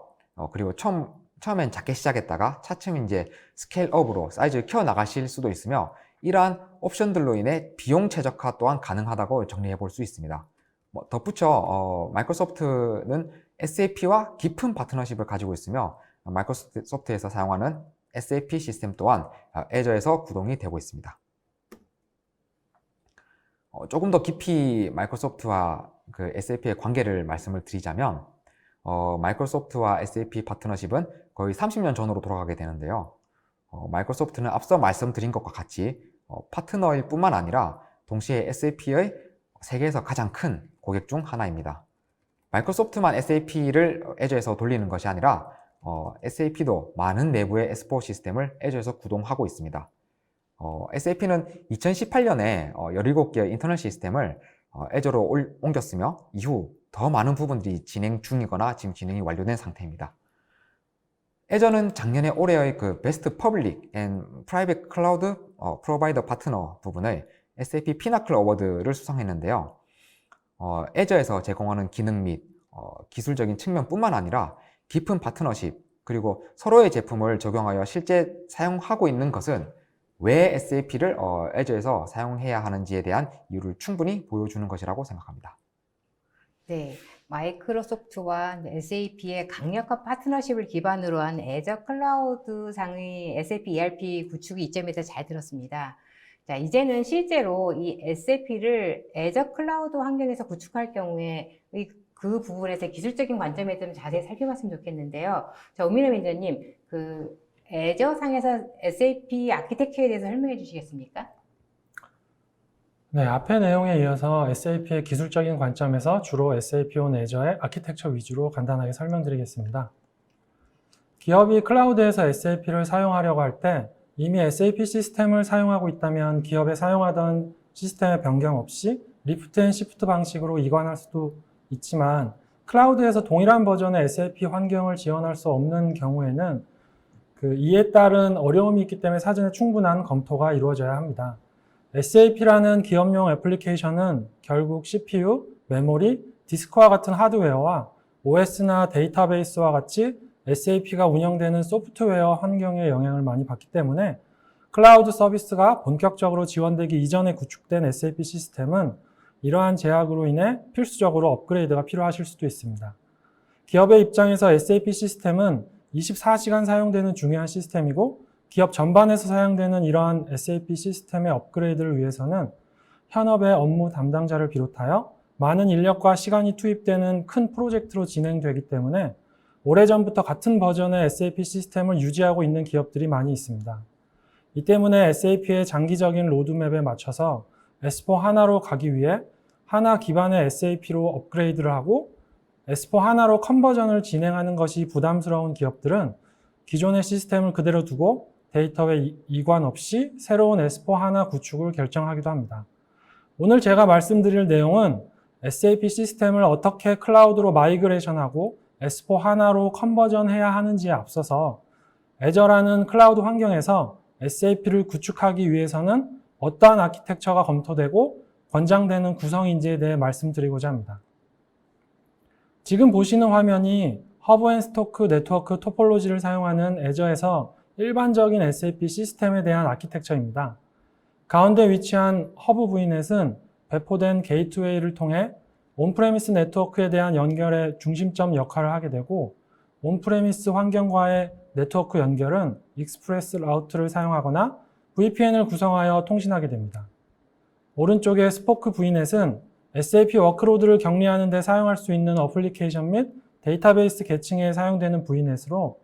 B: 그리고 처음엔 작게 시작했다가 차츰 이제 스케일 업으로 사이즈를 키워 나가실 수도 있으며 이러한 옵션들로 인해 비용 최적화 또한 가능하다고 정리해 볼 수 있습니다. 덧붙여 마이크로소프트는 SAP와 깊은 파트너십을 가지고 있으며 마이크로소프트에서 사용하는 SAP 시스템 또한 애저에서 구동이 되고 있습니다. 조금 더 깊이 마이크로소프트와 그 SAP의 관계를 말씀을 드리자면 마이크로소프트와 SAP 파트너십은 거의 30년 전으로 돌아가게 되는데요. 마이크로소프트는 앞서 말씀드린 것과 같이 파트너일 뿐만 아니라 동시에 SAP의 세계에서 가장 큰 고객 중 하나입니다. 마이크로소프트만 SAP를 애저에서 돌리는 것이 아니라 SAP도 많은 내부의 S4 시스템을 애저에서 구동하고 있습니다. SAP는 2018년에 17개의 인터널 시스템을 애저로 옮겼으며 이후 더 많은 부분들이 진행 중이거나 지금 진행이 완료된 상태입니다. 애저는 작년에 올해의 그 베스트 퍼블릭 앤 프라이빗 클라우드 프로바이더 파트너 부분의 SAP 피나클 어워드를 수상했는데요. 애저에서 제공하는 기능 및 기술적인 측면뿐만 아니라 깊은 파트너십 그리고 서로의 제품을 적용하여 실제 사용하고 있는 것은 왜 SAP를 애저에서 사용해야 하는지에 대한 이유를 충분히 보여주는 것이라고 생각합니다.
A: 네, 마이크로소프트와 SAP의 강력한 파트너십을 기반으로 한 애저 클라우드 상의 SAP ERP 구축이 이점에서 잘 들었습니다. 자, 이제는 실제로 이 SAP를 애저 클라우드 환경에서 구축할 경우에 그 부분에서 기술적인 관점에 좀 자세히 살펴봤으면 좋겠는데요. 자, 오민호 매니저님, 그 애저 상에서 SAP 아키텍처에 대해서 설명해 주시겠습니까?
C: 네, 앞의 내용에 이어서 SAP의 기술적인 관점에서 주로 SAP on Azure의 아키텍처 위주로 간단하게 설명드리겠습니다. 기업이 클라우드에서 SAP를 사용하려고 할 때 이미 SAP 시스템을 사용하고 있다면 기업에 사용하던 시스템의 변경 없이 리프트 앤 시프트 방식으로 이관할 수도 있지만 클라우드에서 동일한 버전의 SAP 환경을 지원할 수 없는 경우에는 이에 따른 어려움이 있기 때문에 사전에 충분한 검토가 이루어져야 합니다. SAP라는 기업용 애플리케이션은 결국 CPU, 메모리, 디스크와 같은 하드웨어와 OS나 데이터베이스와 같이 SAP가 운영되는 소프트웨어 환경에 영향을 많이 받기 때문에 클라우드 서비스가 본격적으로 지원되기 이전에 구축된 SAP 시스템은 이러한 제약으로 인해 필수적으로 업그레이드가 필요하실 수도 있습니다. 기업의 입장에서 SAP 시스템은 24시간 사용되는 중요한 시스템이고 기업 전반에서 사용되는 이러한 SAP 시스템의 업그레이드를 위해서는 현업의 업무 담당자를 비롯하여 많은 인력과 시간이 투입되는 큰 프로젝트로 진행되기 때문에 오래전부터 같은 버전의 SAP 시스템을 유지하고 있는 기업들이 많이 있습니다. 이 때문에 SAP의 장기적인 로드맵에 맞춰서 S4 하나로 가기 위해 하나 기반의 SAP로 업그레이드를 하고 S4 하나로 컨버전을 진행하는 것이 부담스러운 기업들은 기존의 시스템을 그대로 두고 데이터의 이관 없이 새로운 S4 하나 구축을 결정하기도 합니다. 오늘 제가 말씀드릴 내용은 SAP 시스템을 어떻게 클라우드로 마이그레이션하고 S4 하나로 컨버전해야 하는지에 앞서서 애저라는 클라우드 환경에서 SAP를 구축하기 위해서는 어떠한 아키텍처가 검토되고 권장되는 구성인지에 대해 말씀드리고자 합니다. 지금 보시는 화면이 허브 앤 스토크 네트워크 토폴로지를 사용하는 애저에서 일반적인 SAP 시스템에 대한 아키텍처입니다. 가운데 위치한 허브 VNet은 배포된 게이트웨이를 통해 온프레미스 네트워크에 대한 연결의 중심점 역할을 하게 되고 온프레미스 환경과의 네트워크 연결은 익스프레스 라우트를 사용하거나 VPN을 구성하여 통신하게 됩니다. 오른쪽의 스포크 VNet은 SAP 워크로드를 격리하는 데 사용할 수 있는 어플리케이션 및 데이터베이스 계층에 사용되는 VNet으로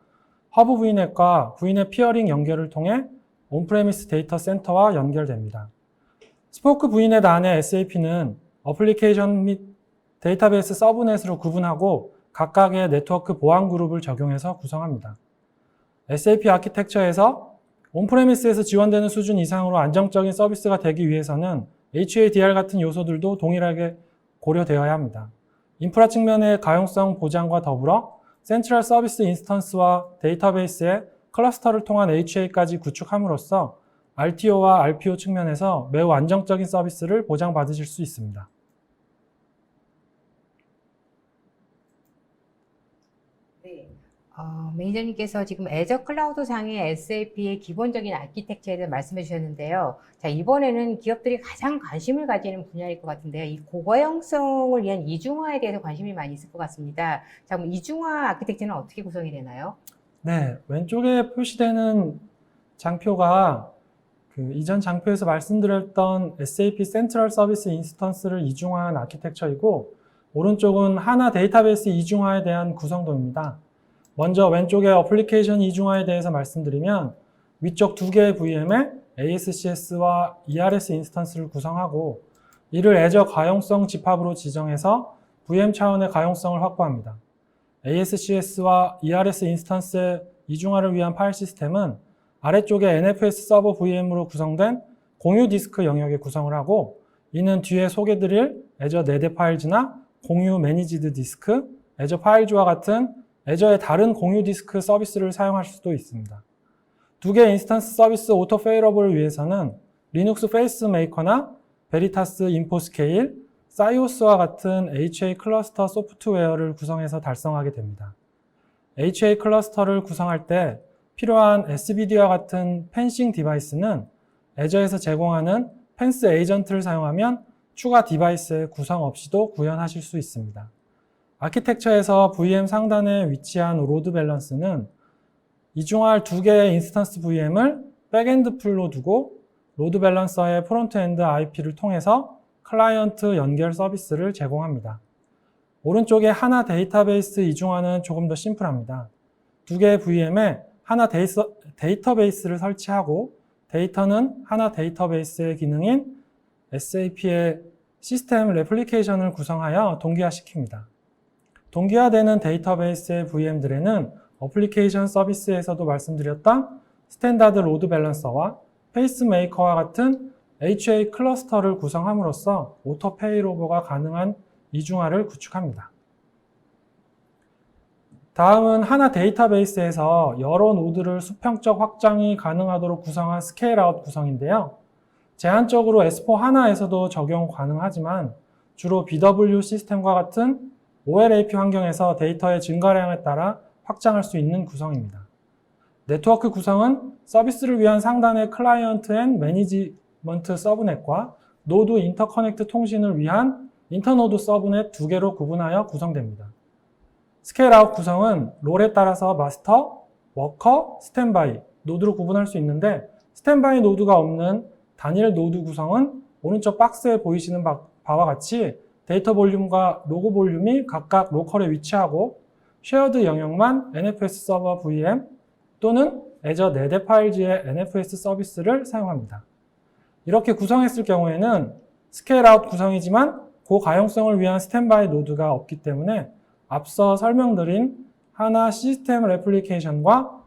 C: 허브 VNet과 VNet 피어링 연결을 통해 온프레미스 데이터 센터와 연결됩니다. 스포크 VNet 안에 SAP는 어플리케이션 및 데이터베이스 서브넷으로 구분하고 각각의 네트워크 보안 그룹을 적용해서 구성합니다. SAP 아키텍처에서 온프레미스에서 지원되는 수준 이상으로 안정적인 서비스가 되기 위해서는 HADR 같은 요소들도 동일하게 고려되어야 합니다. 인프라 측면의 가용성 보장과 더불어 센트럴 서비스 인스턴스와 데이터베이스의 클러스터를 통한 HA까지 구축함으로써 RTO와 RPO 측면에서 매우 안정적인 서비스를 보장받으실 수 있습니다.
A: 네. 매니저님께서 지금 애저 클라우드 상의 SAP의 기본적인 아키텍처에 대해 말씀해 주셨는데요. 자, 이번에는 기업들이 가장 관심을 가지는 분야일 것 같은데요. 이 고가형성을 위한 이중화에 대해서 관심이 많이 있을 것 같습니다. 자, 그럼 이중화 아키텍처는 어떻게 구성이 되나요?
C: 네, 왼쪽에 표시되는 장표가 이전 장표에서 말씀드렸던 SAP 센트럴 서비스 인스턴스를 이중화한 아키텍처이고, 오른쪽은 하나 데이터베이스 이중화에 대한 구성도입니다. 먼저 왼쪽의 어플리케이션 이중화에 대해서 말씀드리면, 위쪽 두 개의 VM에 ASCS와 ERS 인스턴스를 구성하고, 이를 애저 가용성 집합으로 지정해서 VM 차원의 가용성을 확보합니다. ASCS와 ERS 인스턴스의 이중화를 위한 파일 시스템은 아래쪽에 NFS 서버 VM으로 구성된 공유 디스크 영역에 구성을 하고, 이는 뒤에 소개드릴 애저 네드 파일즈나 공유 매니지드 디스크, 애저 파일즈와 같은 애저의 다른 공유 디스크 서비스를 사용할 수도 있습니다. 두 개의 인스턴스 서비스 오토 페일러블을 위해서는 리눅스 페이스 메이커나 베리타스 인포스케일, 사이오스와 같은 HA 클러스터 소프트웨어를 구성해서 달성하게 됩니다. HA 클러스터를 구성할 때 필요한 SBD와 같은 펜싱 디바이스는 애저에서 제공하는 펜스 에이전트를 사용하면 추가 디바이스의 구성 없이도 구현하실 수 있습니다. 아키텍처에서 VM 상단에 위치한 로드 밸런스는 이중화할 두 개의 인스턴스 VM을 백엔드 풀로 두고 로드 밸런서의 프론트엔드 IP를 통해서 클라이언트 연결 서비스를 제공합니다. 오른쪽에 하나 데이터베이스 이중화는 조금 더 심플합니다. 두 개의 VM에 하나 데이터베이스를 설치하고, 데이터는 하나 데이터베이스의 기능인 SAP의 시스템 레플리케이션을 구성하여 동기화시킵니다. 동기화되는 데이터베이스의 VM들에는 어플리케이션 서비스에서도 말씀드렸던 스탠다드 로드 밸런서와 페이스메이커와 같은 HA 클러스터를 구성함으로써 오토 페이로버가 가능한 이중화를 구축합니다. 다음은 하나 데이터베이스에서 여러 노드를 수평적 확장이 가능하도록 구성한 스케일아웃 구성인데요. 제한적으로 S4 하나에서도 적용 가능하지만 주로 BW 시스템과 같은 OLAP 환경에서 데이터의 증가량에 따라 확장할 수 있는 구성입니다. 네트워크 구성은 서비스를 위한 상단의 클라이언트 앤 매니지먼트 서브넷과 노드 인터커넥트 통신을 위한 인터노드 서브넷 두 개로 구분하여 구성됩니다. 스케일아웃 구성은 롤에 따라서 마스터, 워커, 스탠바이 노드로 구분할 수 있는데, 스탠바이 노드가 없는 단일 노드 구성은 오른쪽 박스에 보이시는 바와 같이 데이터 볼륨과 로그 볼륨이 각각 로컬에 위치하고 쉐어드 영역만 NFS 서버 VM 또는 애저 네드 파일즈의 NFS 서비스를 사용합니다. 이렇게 구성했을 경우에는 스케일아웃 구성이지만 고가용성을 위한 스탠바이 노드가 없기 때문에 앞서 설명드린 하나 시스템 레플리케이션과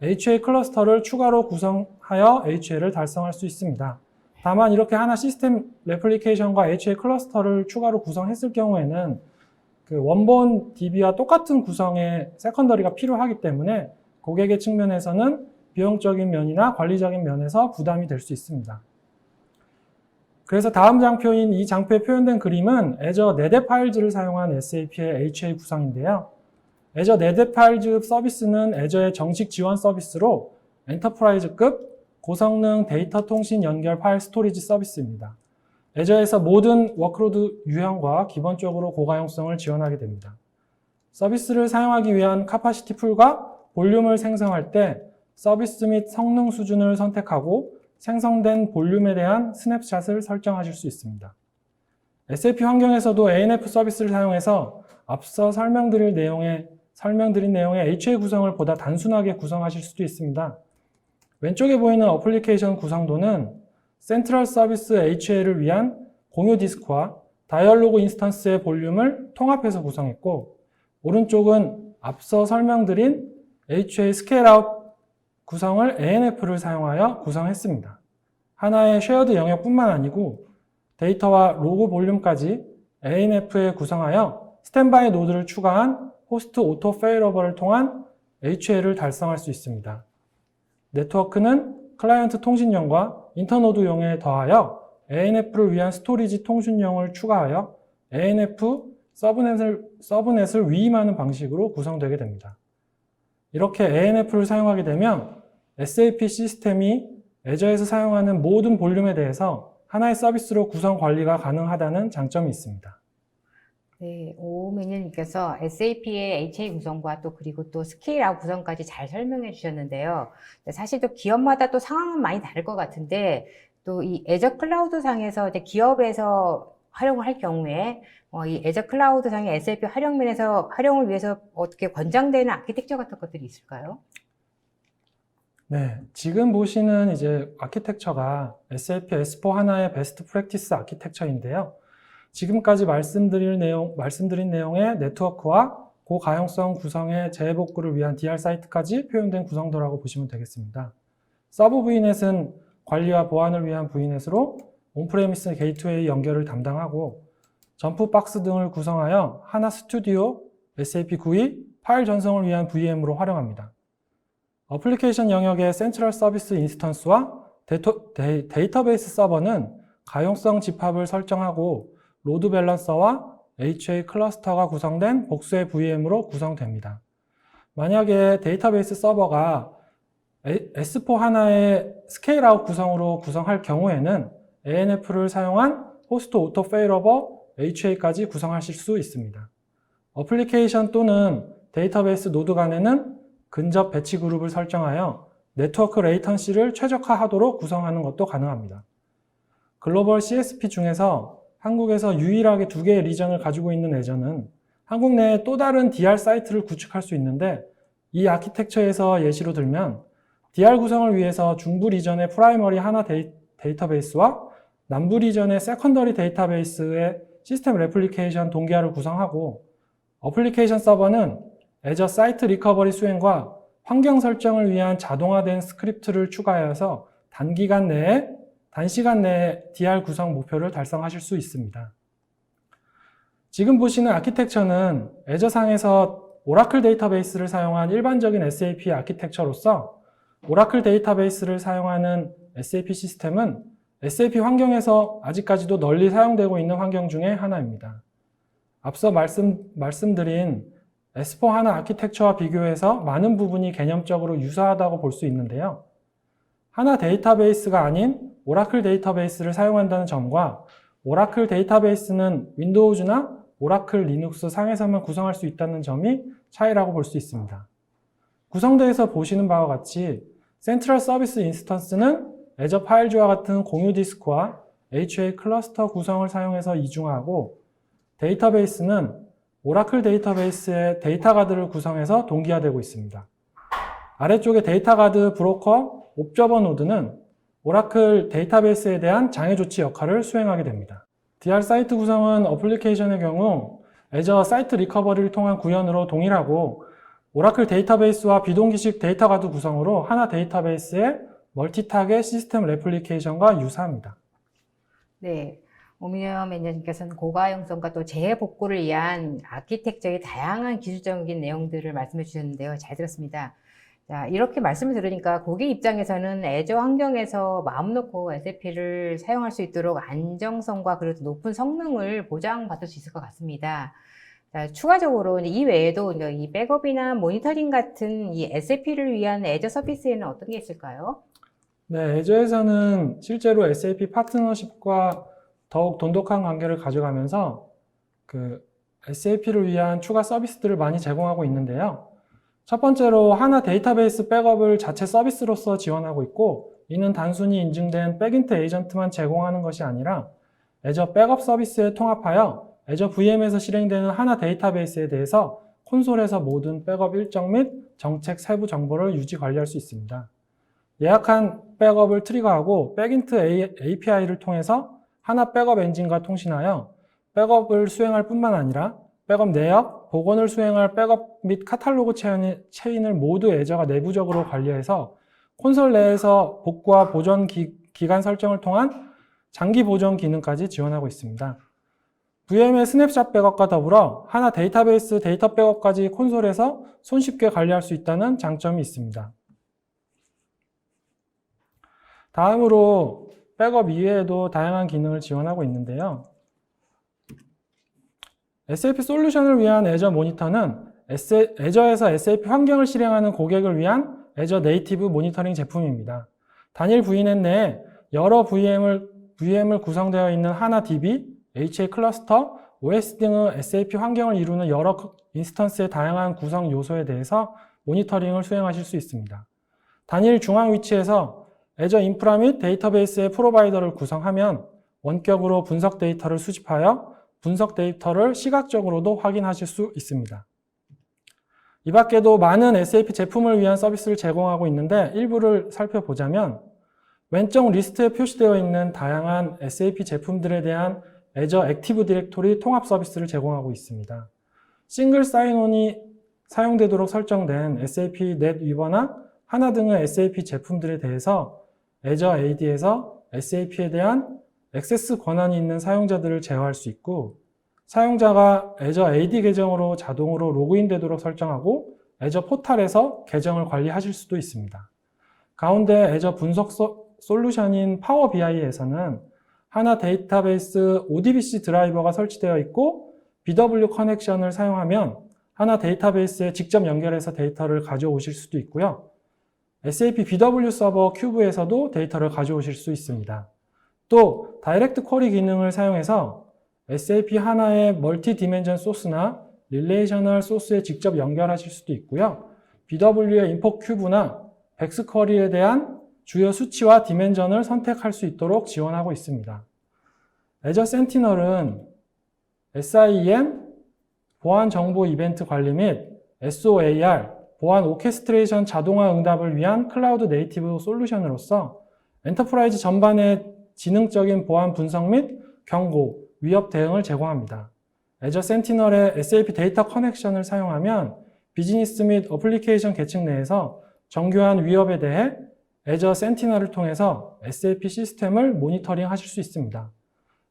C: HA 클러스터를 추가로 구성하여 HA를 달성할 수 있습니다. 다만 이렇게 하나 시스템 레플리케이션과 HA 클러스터를 추가로 구성했을 경우에는 원본 DB와 똑같은 구성의 세컨더리가 필요하기 때문에 고객의 측면에서는 비용적인 면이나 관리적인 면에서 부담이 될 수 있습니다. 그래서 다음 장표인 이 장표에 표현된 그림은 애저 네드 파일즈를 사용한 SAP의 HA 구성인데요. 애저 네드 파일즈 서비스는 애저의 정식 지원 서비스로 엔터프라이즈급 고성능 데이터 통신 연결 파일 스토리지 서비스입니다. 애저에서 모든 워크로드 유형과 기본적으로 고가용성을 지원하게 됩니다. 서비스를 사용하기 위한 카파시티 풀과 볼륨을 생성할 때 서비스 및 성능 수준을 선택하고 생성된 볼륨에 대한 스냅샷을 설정하실 수 있습니다. SAP 환경에서도 ANF 서비스를 사용해서 앞서 설명드린 내용의 HA 구성을 보다 단순하게 구성하실 수도 있습니다. 왼쪽에 보이는 어플리케이션 구성도는 센트럴 서비스 HA를 위한 공유 디스크와 다이얼로그 인스턴스의 볼륨을 통합해서 구성했고, 오른쪽은 앞서 설명드린 HA 스케일아웃 구성을 ANF를 사용하여 구성했습니다. 하나의 쉐어드 영역뿐만 아니고 데이터와 로그 볼륨까지 ANF에 구성하여 스탠바이 노드를 추가한 호스트 오토 페일러버를 통한 HA를 달성할 수 있습니다. 네트워크는 클라이언트 통신용과 인터노드용에 더하여 ANF를 위한 스토리지 통신용을 추가하여 ANF 서브넷을 위임하는 방식으로 구성되게 됩니다. 이렇게 ANF를 사용하게 되면 SAP 시스템이 애저에서 사용하는 모든 볼륨에 대해서 하나의 서비스로 구성 관리가 가능하다는 장점이 있습니다.
A: 네, 오 매니저님께서 SAP의 HA 구성과 또 그리고 또 스케일아웃 구성까지 잘 설명해 주셨는데요. 사실 또 기업마다 또 상황은 많이 다를 것 같은데 또 이 애저 클라우드 상에서 이제 기업에서 활용을 할 경우에 이 애저 클라우드 상의 SAP 활용을 위해서 어떻게 권장되는 아키텍처 같은 것들이 있을까요?
C: 네, 지금 보시는 이제 아키텍처가 SAP S/4HANA의 베스트 프랙티스 아키텍처인데요. 지금까지 말씀드린 내용의 네트워크와 고가용성 구성의 재복구를 위한 DR 사이트까지 표현된 구성도라고 보시면 되겠습니다. 서브 VNet은 관리와 보안을 위한 VNet으로 온프레미스 게이트웨이 연결을 담당하고 점프 박스 등을 구성하여 하나 스튜디오, SAP GUI, 파일 전송을 위한 VM으로 활용합니다. 어플리케이션 영역의 센트럴 서비스 인스턴스와 데이터베이스 서버는 가용성 집합을 설정하고 로드 밸런서와 HA 클러스터가 구성된 복수의 VM으로 구성됩니다. 만약에 데이터베이스 서버가 S/4HANA의 스케일아웃 구성으로 구성할 경우에는 ANF를 사용한 호스트 오토 페일오버 HA까지 구성하실 수 있습니다. 어플리케이션 또는 데이터베이스 노드 간에는 근접 배치 그룹을 설정하여 네트워크 레이턴시를 최적화하도록 구성하는 것도 가능합니다. 글로벌 CSP 중에서 한국에서 유일하게 2개의 리전을 가지고 있는 애저는 한국 내에 또 다른 DR 사이트를 구축할 수 있는데 이 아키텍처에서 예시로 들면 DR 구성을 위해서 중부 리전의 프라이머리 하나 데이터베이스와 남부 리전의 세컨더리 데이터베이스의 시스템 레플리케이션 동기화를 구성하고 어플리케이션 서버는 애저 사이트 리커버리 수행과 환경 설정을 위한 자동화된 스크립트를 추가하여서 단시간 내에 DR 구성 목표를 달성하실 수 있습니다. 지금 보시는 아키텍처는 애저상에서 오라클 데이터베이스를 사용한 일반적인 SAP 아키텍처로서 오라클 데이터베이스를 사용하는 SAP 시스템은 SAP 환경에서 아직까지도 널리 사용되고 있는 환경 중에 하나입니다. 앞서 말씀드린 S/4HANA 아키텍처와 비교해서 많은 부분이 개념적으로 유사하다고 볼 수 있는데요. 하나 데이터베이스가 아닌 오라클 데이터베이스를 사용한다는 점과 오라클 데이터베이스는 윈도우즈나 오라클 리눅스 상에서만 구성할 수 있다는 점이 차이라고 볼 수 있습니다. 구성도에서 보시는 바와 같이 센트럴 서비스 인스턴스는 애저 파일즈와 같은 공유 디스크와 HA 클러스터 구성을 사용해서 이중화하고 데이터베이스는 오라클 데이터베이스의 데이터 가드를 구성해서 동기화되고 있습니다. 아래쪽의 데이터 가드 브로커 옵저버 노드는 오라클 데이터베이스에 대한 장애 조치 역할을 수행하게 됩니다. DR 사이트 구성은 어플리케이션의 경우 애저 사이트 리커버리를 통한 구현으로 동일하고 오라클 데이터베이스와 비동기식 데이터 가드 구성으로 하나 데이터베이스의 멀티타겟 시스템 레플리케이션과 유사합니다.
A: 네. 오민영 매니저님께서는 고가용성과 또 재복구를 위한 아키텍처의 다양한 기술적인 내용들을 말씀해 주셨는데요. 잘 들었습니다. 자, 이렇게 말씀을 들으니까 고객 입장에서는 애저 환경에서 마음 놓고 SAP를 사용할 수 있도록 안정성과 그리고 높은 성능을 보장받을 수 있을 것 같습니다. 자, 추가적으로 이 외에도 이 백업이나 모니터링 같은 이 SAP를 위한 애저 서비스에는 어떤 게 있을까요?
C: 네, 애저에서는 실제로 SAP 파트너십과 더욱 돈독한 관계를 가져가면서 SAP를 위한 추가 서비스들을 많이 제공하고 있는데요. 첫 번째로 하나 데이터베이스 백업을 자체 서비스로서 지원하고 있고, 이는 단순히 인증된 백인트 에이전트만 제공하는 것이 아니라 애저 백업 서비스에 통합하여 애저 VM에서 실행되는 하나 데이터베이스에 대해서 콘솔에서 모든 백업 일정 및 정책 세부 정보를 유지 관리할 수 있습니다. 예약한 백업을 트리거하고 백인트 API를 통해서 하나 백업 엔진과 통신하여 백업을 수행할 뿐만 아니라 백업 내역, 복원을 수행할 백업 및 카탈로그 체인을 모두 애저가 내부적으로 관리해서 콘솔 내에서 복구와 보존 기간 설정을 통한 장기 보존 기능까지 지원하고 있습니다. VM의 스냅샷 백업과 더불어 하나 데이터베이스 데이터 백업까지 콘솔에서 손쉽게 관리할 수 있다는 장점이 있습니다. 다음으로 백업 이외에도 다양한 기능을 지원하고 있는데요. SAP 솔루션을 위한 애저 모니터는 애저에서 SAP 환경을 실행하는 고객을 위한 애저 네이티브 모니터링 제품입니다. 단일 VNet 내에 여러 VM을 구성되어 있는 하나 DB, HA 클러스터, OS 등의 SAP 환경을 이루는 여러 인스턴스의 다양한 구성 요소에 대해서 모니터링을 수행하실 수 있습니다. 단일 중앙 위치에서 애저 인프라 및 데이터베이스의 프로바이더를 구성하면 원격으로 분석 데이터를 수집하여 분석 데이터를 시각적으로도 확인하실 수 있습니다. 이 밖에도 많은 SAP 제품을 위한 서비스를 제공하고 있는데 일부를 살펴보자면 왼쪽 리스트에 표시되어 있는 다양한 SAP 제품들에 대한 애저 액티브 디렉토리 통합 서비스를 제공하고 있습니다. 싱글 사인온이 사용되도록 설정된 SAP 넷위버나 하나 등의 SAP 제품들에 대해서 애저 AD에서 SAP에 대한 액세스 권한이 있는 사용자들을 제어할 수 있고 사용자가 애저 AD 계정으로 자동으로 로그인되도록 설정하고 애저 포탈에서 계정을 관리하실 수도 있습니다. 가운데 애저 분석 솔루션인 파워 BI에서는 하나 데이터베이스 ODBC 드라이버가 설치되어 있고 BW 커넥션을 사용하면 하나 데이터베이스에 직접 연결해서 데이터를 가져오실 수도 있고요. SAP BW 서버 큐브에서도 데이터를 가져오실 수 있습니다. 또 다이렉트 쿼리 기능을 사용해서 SAP 하나의 멀티 디멘전 소스나 릴레이셔널 소스에 직접 연결하실 수도 있고요. BW의 인포 큐브나 백스 쿼리에 대한 주요 수치와 디멘전을 선택할 수 있도록 지원하고 있습니다. 애저 센티널은 SIEM, 보안 정보 이벤트 관리 및 SOAR, 보안 오케스트레이션 자동화 응답을 위한 클라우드 네이티브 솔루션으로서 엔터프라이즈 전반의 지능적인 보안 분석 및 경고, 위협 대응을 제공합니다. 애저 센티널의 SAP 데이터 커넥션을 사용하면 비즈니스 및 어플리케이션 계층 내에서 정교한 위협에 대해 애저 센티널을 통해서 SAP 시스템을 모니터링 하실 수 있습니다.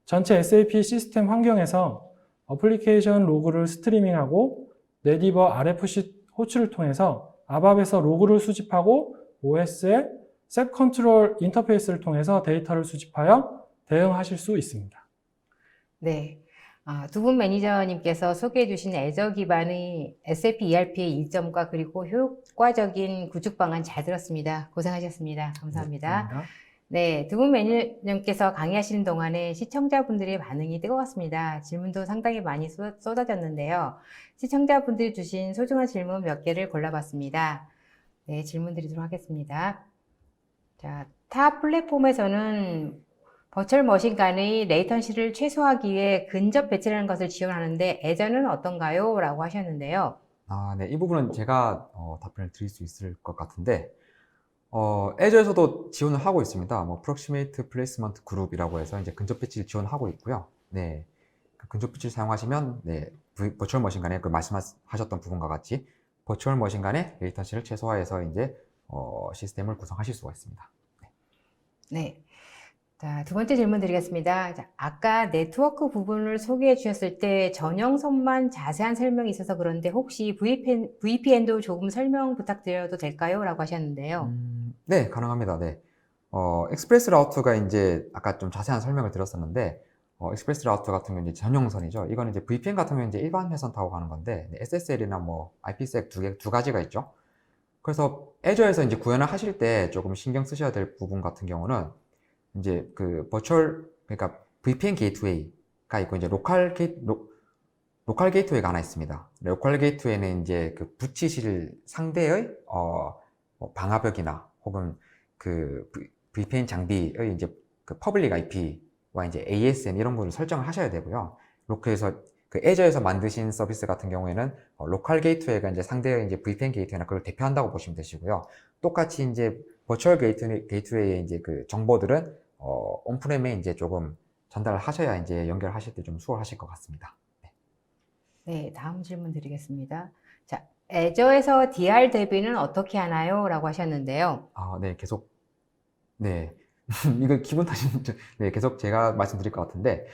C: 전체 SAP 시스템 환경에서 어플리케이션 로그를 스트리밍하고 네디버 RFC 호출을 통해서 ABAP에서 로그를 수집하고 OS의 셋 컨트롤 인터페이스를 통해서 데이터를 수집하여 대응하실 수 있습니다.
A: 네. 두 분 매니저님께서 소개해 주신 애저 기반의 SAP ERP의 이점과 그리고 효과적인 구축 방안 잘 들었습니다. 고생하셨습니다. 감사합니다. 네, 두 분 매니저님께서 강의하시는 동안에 시청자분들의 반응이 뜨거웠습니다. 질문도 상당히 많이 쏟아졌는데요. 시청자분들이 주신 소중한 질문 몇 개를 골라봤습니다. 네, 질문 드리도록 하겠습니다. 자, 타 플랫폼에서는 버추얼 머신 간의 레이턴시를 최소화하기 위해 근접 배치라는 것을 지원하는데 애저는 어떤가요? 라고 하셨는데요.
B: 네, 이 부분은 제가 답변을 드릴 수 있을 것 같은데 애저에서도 지원을 하고 있습니다. Proximate Placement Group이라고 해서 이제 근접 배치를 지원하고 있고요. 네, 그 근접 배치를 사용하시면 버추얼 머신 간에 그 말씀하셨던 부분과 같이 버추얼 머신 간의 레이턴시를 최소화해서 이제 시스템을 구성하실 수가 있습니다.
A: 네. 자, 두 번째 질문 드리겠습니다. 자, 아까 네트워크 부분을 소개해 주셨을 때 전형선만 자세한 설명이 있어서 그런데 혹시 VPN도 조금 설명 부탁드려도 될까요? 라고 하셨는데요.
B: 네, 가능합니다. 네. 익스프레스 라우트가 이제 아까 좀 자세한 설명을 드렸었는데 익스프레스 라우트 같은 경우는 이제 전용선이죠. 이거는 이제 VPN 같은 경우는 이제 일반 회선 타고 가는 건데 SSL이나 IPsec 두 가지가 있죠. 그래서 애저에서 이제 구현을 하실 때 조금 신경 쓰셔야 될 부분 같은 경우는 이제 그 그러니까 VPN 게이트웨이가 있고 이제 로컬 게이트웨이가 하나 있습니다. 로컬 게이트웨이는 이제 그 붙이실 상대의 방화벽이나 혹은 그 VPN 장비의 이제 그 퍼블릭 IP와 이제 ASN 이런 부분을 설정을 하셔야 되고요. 그래서 그 애저에서 만드신 서비스 같은 경우에는 로컬 게이트웨이가 이제 상대의 이제 VPN 게이트웨이나 그걸 대표한다고 보시면 되시고요. 똑같이 이제 버추얼 게이트웨이의 이제 그 정보들은 온프렘에 이제 조금 전달을 하셔야 이제 연결하실 때 좀 수월하실 것 같습니다.
A: 네, 다음 질문 드리겠습니다. 자, 애저에서 DR 대비는 어떻게 하나요? 라고 하셨는데요.
B: 네, 계속 이거 기분 탓인데 계속 제가 말씀드릴 것 같은데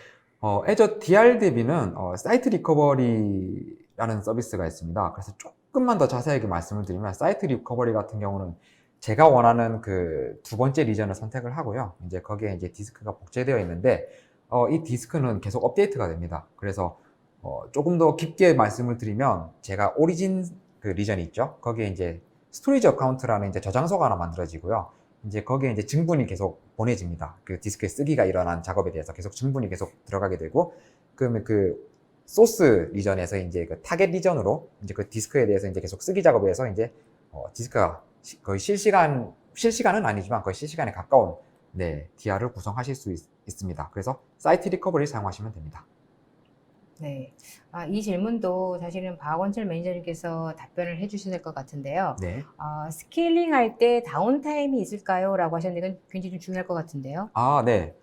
B: 애저 DR 대비는 사이트 리커버리라는 서비스가 있습니다. 그래서 조금만 더 자세하게 말씀을 드리면 사이트 리커버리 같은 경우는 제가 원하는 그 두 번째 리전을 선택을 하고요. 이제 거기에 이제 디스크가 복제되어 있는데 이 디스크는 계속 업데이트가 됩니다. 그래서 조금 더 깊게 말씀을 드리면 제가 오리진 그 리전이 있죠. 거기에 이제 스토리지 어카운트라는 이제 저장소가 하나 만들어지고요. 이제 거기에 이제 증분이 계속 보내집니다. 그 디스크에 쓰기가 일어난 작업에 대해서 계속 증분이 계속 들어가게 되고 그러면 그 소스 리전에서 이제 그 타겟 리전으로 이제 그 디스크에 대해서 이제 계속 쓰기 작업을 해서 이제 디스크가 거의 실시간은 아니지만 거의 실시간에 가까운 네, DR을 구성하실 수 있습니다. 그래서 사이트 리커버리를 사용하시면 됩니다.
A: 네. 이 질문도 사실은 박원철 매니저님께서 답변을 해주셔야 될 것 같은데요.
B: 네.
A: 스케일링 할 때 다운타임이 있을까요? 라고 하셨는데 이건 굉장히 좀 중요할 것 같은데요.
B: 네.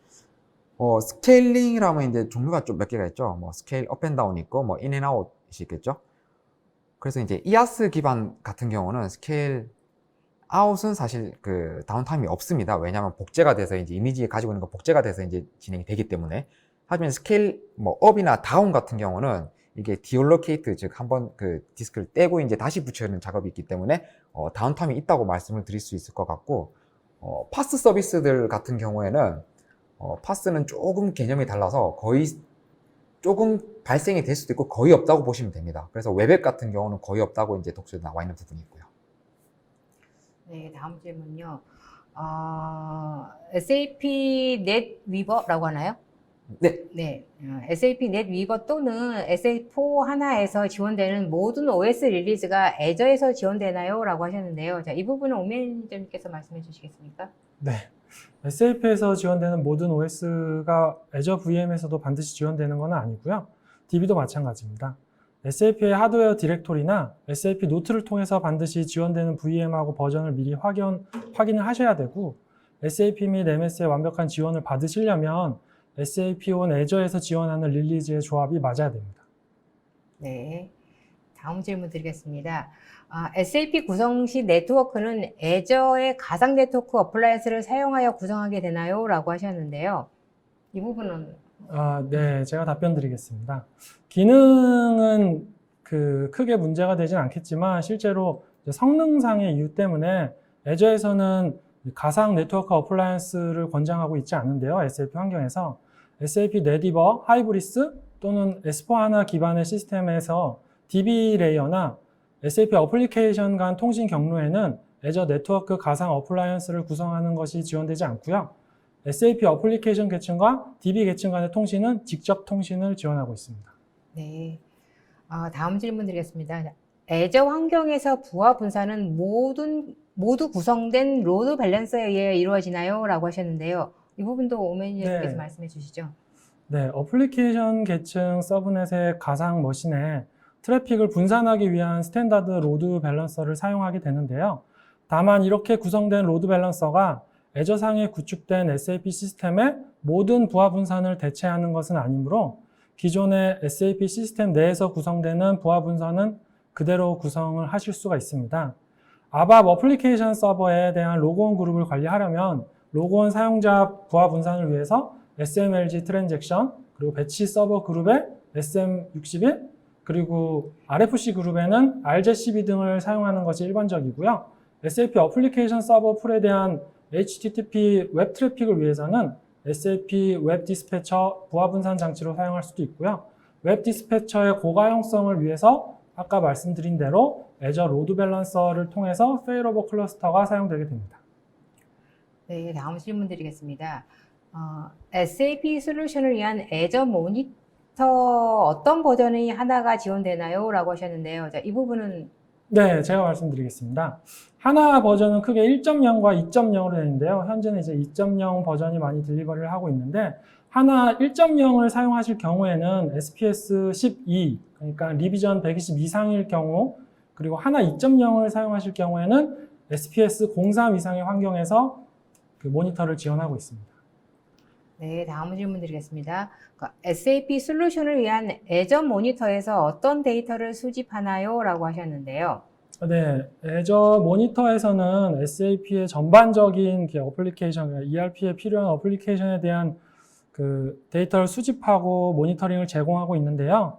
B: 스케일링이라면 이제 종류가 좀 몇 개가 있죠. 뭐 스케일 업 앤 다운이 있고 뭐 인 앤 아웃이 있겠죠. 그래서 이제 EAS 기반 같은 경우는 스케일 아웃은 사실 그 다운타임이 없습니다. 왜냐하면 복제가 돼서 이제 이미지에 가지고 있는 거 복제가 돼서 이제 진행이 되기 때문에. 하지만 스케일 뭐 업이나 다운 같은 경우는 이게 디올로케이트, 즉 한번 그 디스크를 떼고 이제 다시 붙여야 하는 작업이 있기 때문에 다운타임이 있다고 말씀을 드릴 수 있을 것 같고, 파스 서비스들 같은 경우에는 파스는 조금 개념이 달라서 거의 조금 발생이 될 수도 있고 거의 없다고 보시면 됩니다. 그래서 웹앱 같은 경우는 거의 없다고 이제 독서에 나와 있는 부분이 있고요.
A: 네, 다음 질문요. SAP NetWeaver라고 하나요?
B: 네.
A: 네, SAP NetWeaver 또는 SA4 하나에서 지원되는 모든 OS 릴리즈가 애저에서 지원되나요? 라고 하셨는데요. 자, 이 부분은 오 매니저님께서 말씀해 주시겠습니까?
C: 네. SAP에서 지원되는 모든 OS가 Azure VM에서도 반드시 지원되는 건 아니고요. DB도 마찬가지입니다. SAP의 하드웨어 디렉토리나 SAP 노트를 통해서 반드시 지원되는 VM하고 버전을 미리 확인을 하셔야 되고, SAP 및 MS의 완벽한 지원을 받으시려면 SAP on Azure에서 지원하는 릴리즈의 조합이 맞아야 됩니다.
A: 네, 다음 질문 드리겠습니다. SAP 구성 시 네트워크는 Azure의 가상 네트워크 어플라이언스를 사용하여 구성하게 되나요? 라고 하셨는데요. 이 부분은
C: 네, 제가 답변 드리겠습니다. 기능은 크게 문제가 되진 않겠지만 실제로 성능상의 이유 때문에 Azure에서는 가상 네트워크 어플라이언스를 권장하고 있지 않은데요. SAP 환경에서 SAP 네디버, 하이브리스 또는 S4HANA 기반의 시스템에서 DB 레이어나 SAP 어플리케이션 간 통신 경로에는 Azure 네트워크 가상 어플라이언스를 구성하는 것이 지원되지 않고요. SAP 어플리케이션 계층과 DB 계층 간의 통신은 직접 통신을 지원하고 있습니다.
A: 네, 다음 질문 드리겠습니다. Azure 환경에서 부하 분산은 모두 구성된 로드 밸런서에 의해 이루어지나요? 라고 하셨는데요. 이 부분도 오 매니저님께서
C: 네.
A: 말씀해 주시죠.
C: 네, 어플리케이션 계층 서브넷의 가상 머신에 트래픽을 분산하기 위한 스탠다드 로드 밸런서를 사용하게 되는데요. 다만 이렇게 구성된 로드 밸런서가 애저상에 구축된 SAP 시스템의 모든 부하 분산을 대체하는 것은 아니므로 기존의 SAP 시스템 내에서 구성되는 부하 분산은 그대로 구성을 하실 수가 있습니다. ABAP 어플리케이션 서버에 대한 로그온 그룹을 관리하려면 로그온 사용자 부하 분산을 위해서 SMLG 트랜잭션, 그리고 배치 서버 그룹에 SM61, 그리고 RFC 그룹에는 RJCB 등을 사용하는 것이 일반적이고요. SAP 어플리케이션 서버 풀에 대한 HTTP 웹 트래픽을 위해서는 SAP 웹 디스패처 부하 분산 장치로 사용할 수도 있고요. 웹 디스패처의 고가용성을 위해서 아까 말씀드린 대로 Azure 로드 밸런서를 통해서 페일오버 클러스터가 사용되게 됩니다.
A: 네, 다음 질문 드리겠습니다. SAP 솔루션을 위한 Azure 모니터 어떤 버전이 하나가 지원되나요? 라고 하셨는데요. 자, 이 부분은
C: 네, 제가 말씀드리겠습니다. 하나 버전은 크게 1.0과 2.0으로 되는데요. 현재는 이제 2.0 버전이 많이 딜리버리를 하고 있는데, 하나 1.0을 사용하실 경우에는 SPS 12, 그러니까 리비전 120 이상일 경우, 그리고 하나 2.0을 사용하실 경우에는 SPS 03 이상의 환경에서 그 모니터를 지원하고 있습니다.
A: 네, 다음 질문 드리겠습니다. SAP 솔루션을 위한 Azure 모니터에서 어떤 데이터를 수집하나요? 라고 하셨는데요.
C: 네, Azure 모니터에서는 SAP의 전반적인 어플리케이션, ERP에 필요한 어플리케이션에 대한 그 데이터를 수집하고 모니터링을 제공하고 있는데요.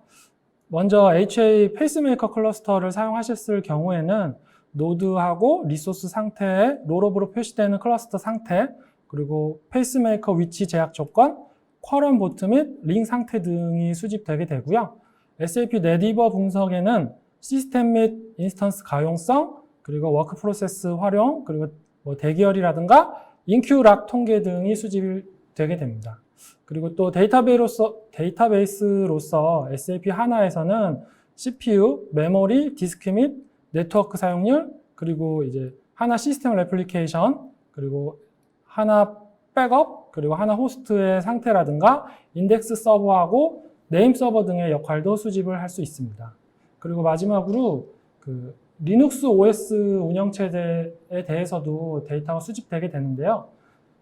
C: 먼저 HA 페이스메이커 클러스터를 사용하셨을 경우에는 노드하고 리소스 상태에 롤업으로 표시되는 클러스터 상태, 그리고 페이스메이커 위치 제약 조건, 쿼럼 보트 및 링 상태 등이 수집되게 되고요. SAP 네디버 분석에는 시스템 및 인스턴스 가용성, 그리고 워크 프로세스 활용, 그리고 뭐 대기열이라든가 인큐 락 통계 등이 수집되게 됩니다. 그리고 또 데이터베이스로서 SAP 하나에서는 CPU, 메모리, 디스크 및 네트워크 사용률, 그리고 이제 하나 시스템 레플리케이션, 그리고 하나 백업, 그리고 하나 호스트의 상태라든가 인덱스 서버하고 네임 서버 등의 역할도 수집을 할 수 있습니다. 그리고 마지막으로 그 리눅스 OS 운영체제에 대해서도 데이터가 수집되게 되는데요.